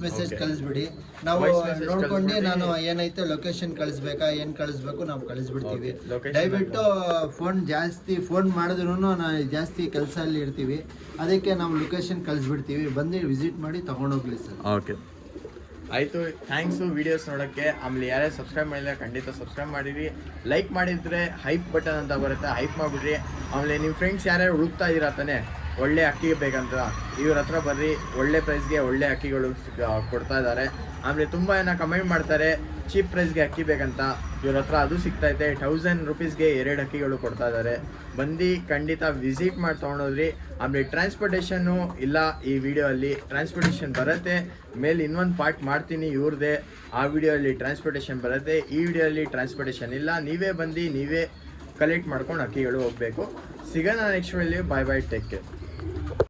ಮೆಸೇಜ್ ಕಳಿಸ್ಬಿಡಿ. ನಾವು ನೋಡ್ಕೊಂಡು ನಾನು ಏನೈತೆ ಲೊಕೇಶನ್ ಕಳಿಸ್ಬೇಕಾ ಏನ್ ಕಳಿಸ್ಬೇಕು ನಾವು ಕಳಿಸ್ಬಿಡ್ತೀವಿ. ದಯವಿಟ್ಟು ಫೋನ್ ಮಾಡಿದ್ರು ಜಾಸ್ತಿ ಕೆಲಸ ಅಲ್ಲಿ ಇರ್ತೀವಿ, ಅದಕ್ಕೆ ನಾವು ಲೊಕೇಶನ್ ಕಳಿಸ್ಬಿಡ್ತೀವಿ. ಬಂದು ವಿಸಿಟ್ ಮಾಡಿ ತಗೊಂಡೋಗ್ಲಿ ಸರ್. ಓಕೆ ಆಯಿತು. ಥ್ಯಾಂಕ್ಸು ವಿಡಿಯೋಸ್ ನೋಡೋಕ್ಕೆ. ಆಮೇಲೆ ಯಾರೇ ಸಬ್ಸ್ಕ್ರೈಬ್ ಮಾಡಿಲ್ಲ ಖಂಡಿತ ಸಬ್ಸ್ಕ್ರೈಬ್ ಮಾಡಿರಿ. ಲೈಕ್ ಮಾಡಿದರೆ ಹೈಪ್ ಬಟನ್ ಅಂತ ಬರುತ್ತೆ, ಹೈಪ್ ಮಾಡಿಬಿಡ್ರಿ. ಆಮೇಲೆ ನಿಮ್ಮ ಫ್ರೆಂಡ್ಸ್ ಯಾರ್ಯಾರು ಹುಡುಕ್ತಾ ಇದ್ದೀರಾ ತಾನೆ ಒಳ್ಳೆ ಅಕ್ಕಿ ಬೇಕಂತ, ಇವ್ರ ಹತ್ರ ಬರ್ರಿ. ಒಳ್ಳೆ ಪ್ರೈಸ್ಗೆ ಒಳ್ಳೆ ಅಕ್ಕಿಗಳು ಕೊಡ್ತಾ ಇದ್ದಾರೆ. ಆಮೇಲೆ ತುಂಬ ಜನ ಕಮೆಂಟ್ ಮಾಡ್ತಾರೆ ಚೀಪ್ ಪ್ರೈಸ್ಗೆ ಅಕ್ಕಿ ಬೇಕಂತ. ಇವ್ರ ಹತ್ರ ಅದು ಸಿಗ್ತೈತೆ. 1000 ರೂಪೀಸ್ಗೆ 2 ಅಕ್ಕಿಗಳು ಕೊಡ್ತಾ ಇದ್ದಾರೆ. ಬಂದು ಖಂಡಿತ ವಿಸಿಟ್ ಮಾಡಿ ತೊಗೊಂಡೋದ್ರಿ. ಆಮೇಲೆ ಟ್ರಾನ್ಸ್ಪೋರ್ಟೇಷನ್ನು ಇಲ್ಲ ಈ ವಿಡಿಯೋ ಅಲ್ಲಿ. ಟ್ರಾನ್ಸ್ಪೋರ್ಟೇಷನ್ ಬರುತ್ತೆ, ಮೇಲೆ ಇನ್ನೊಂದು ಪಾರ್ಟ್ ಮಾಡ್ತೀನಿ ಇವ್ರದ್ದೇ. ಆ ವಿಡಿಯೋಲ್ಲಿ ಟ್ರಾನ್ಸ್ಪೋರ್ಟೇಷನ್ ಬರುತ್ತೆ, ಈ ವಿಡಿಯೋಲ್ಲಿ ಟ್ರಾನ್ಸ್ಪೋರ್ಟೇಷನ್ ಇಲ್ಲ. ನೀವೇ ಬಂದು ನೀವೇ ಕಲೆಕ್ಟ್ ಮಾಡ್ಕೊಂಡು ಅಕ್ಕಿಗಳು ಹೋಗಬೇಕು. ಸಿಗೋಣ ನೆಕ್ಸ್ಟ್ ವಿಡಿಯೋಲಿ. ಬಾಯ್ ಬಾಯ್, ಟೇಕ್ ಕೇರ್.